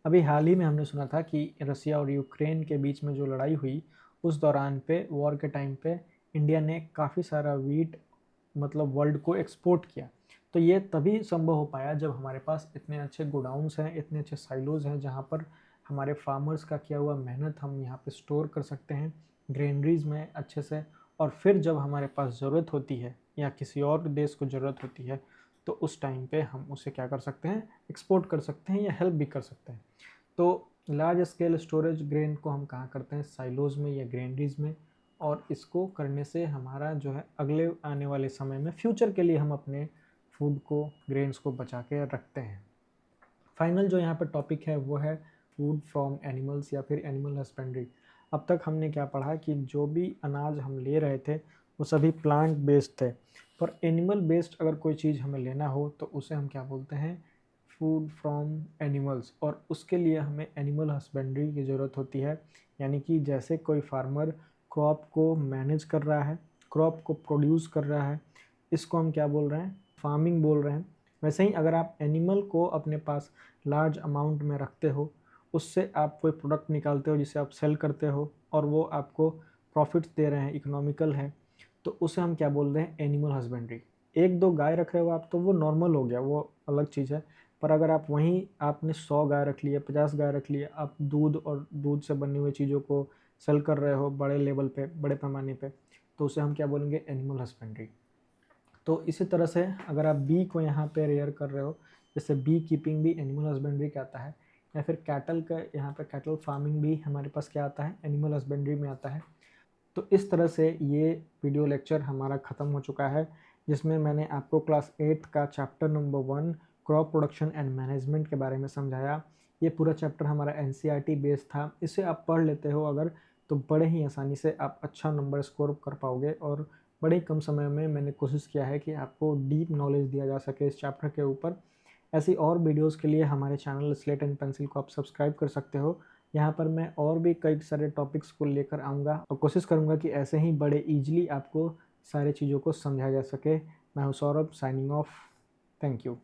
अभी हाल ही में हमने सुना था कि रसिया और यूक्रेन के बीच में जो लड़ाई हुई, उस दौरान पे, वॉर के टाइम पे, इंडिया ने काफ़ी सारा वीट मतलब वर्ल्ड को एक्सपोर्ट किया। तो ये तभी संभव हो पाया जब हमारे पास इतने अच्छे गोडाउंस हैं, इतने अच्छे साइलोज़ हैं, जहाँ पर हमारे फार्मर्स का किया हुआ मेहनत हम यहाँ पे स्टोर कर सकते हैं ग्रेनरीज में अच्छे से। और फिर जब हमारे पास ज़रूरत होती है या किसी और देश को ज़रूरत होती है, तो उस टाइम पे हम उसे क्या कर सकते हैं, एक्सपोर्ट कर सकते हैं या हेल्प भी कर सकते हैं। तो लार्ज स्केल स्टोरेज ग्रेन को हम कहाँ करते हैं, साइलोज़ में या ग्रेनरीज में। और इसको करने से हमारा जो है अगले आने वाले समय में, फ्यूचर के लिए, हम अपने फूड को, ग्रेन्स को बचा के रखते हैं। फाइनल जो यहाँ पर टॉपिक है वो है फूड फ्रॉम एनिमल्स या फिर एनिमल हस्बेंड्री। अब तक हमने क्या पढ़ा कि जो भी अनाज हम ले रहे थे वो सभी प्लांट बेस्ड थे, पर एनिमल बेस्ड अगर कोई चीज़ हमें लेना हो तो उसे हम क्या बोलते हैं, फूड फ्रॉम एनिमल्स। और उसके लिए हमें एनिमल हस्बेंड्री की ज़रूरत होती है। यानी कि जैसे कोई फार्मर क्रॉप को मैनेज कर रहा है, क्रॉप को प्रोड्यूस कर रहा है, इसको हम क्या बोल रहे हैं, फार्मिंग बोल रहे हैं। वैसे ही अगर आप एनिमल को अपने पास लार्ज अमाउंट में रखते हो, उससे आप कोई प्रोडक्ट निकालते हो जिसे आप सेल करते हो और वो आपको प्रॉफिट्स दे रहे हैं, इकोनॉमिकल है, तो उसे हम क्या बोल रहे हैं, एनिमल हस्बेंड्री। एक दो गाय रख रहे हो आप तो वो नॉर्मल हो गया, वो अलग चीज़ है। पर अगर आप वहीं आपने 100 गाय रख लिए, 50 गाय रख लिए, आप दूध और दूध से बनी हुई चीज़ों को सेल कर रहे हो बड़े लेवल पे, बड़े पैमाने पे, तो उसे हम क्या बोलेंगे, एनिमल हस्बेंड्री। तो इसी तरह से अगर आप बी को यहाँ पे रेयर कर रहे हो, जैसे बी कीपिंग भी एनिमल हस्बेंड्री क्या आता है, या फिर कैटल का यहाँ पे कैटल फार्मिंग भी हमारे पास क्या आता है, एनिमल हस्बेंड्री में आता है। तो इस तरह से ये वीडियो लेक्चर हमारा ख़त्म हो चुका है, जिसमें मैंने आपको क्लास 8 का chapter number 1 crop production and management के बारे में समझाया। ये पूरा चैप्टर हमारा NCERT बेस्ड था। इसे आप पढ़ लेते हो अगर, तो बड़े ही आसानी से आप अच्छा नंबर स्कोर कर पाओगे। और बड़े ही कम समय में मैंने कोशिश किया है कि आपको डीप नॉलेज दिया जा सके इस चैप्टर के ऊपर। ऐसी और वीडियोस के लिए हमारे चैनल स्लेट एंड पेंसिल को आप सब्सक्राइब कर सकते हो। यहाँ पर मैं और भी कई सारे टॉपिक्स को लेकर आऊँगा और कोशिश करूँगा कि ऐसे ही बड़े ईजिली आपको सारी चीज़ों को समझाया जा सके। मैं हूँ Saurabh, signing off. Thank you.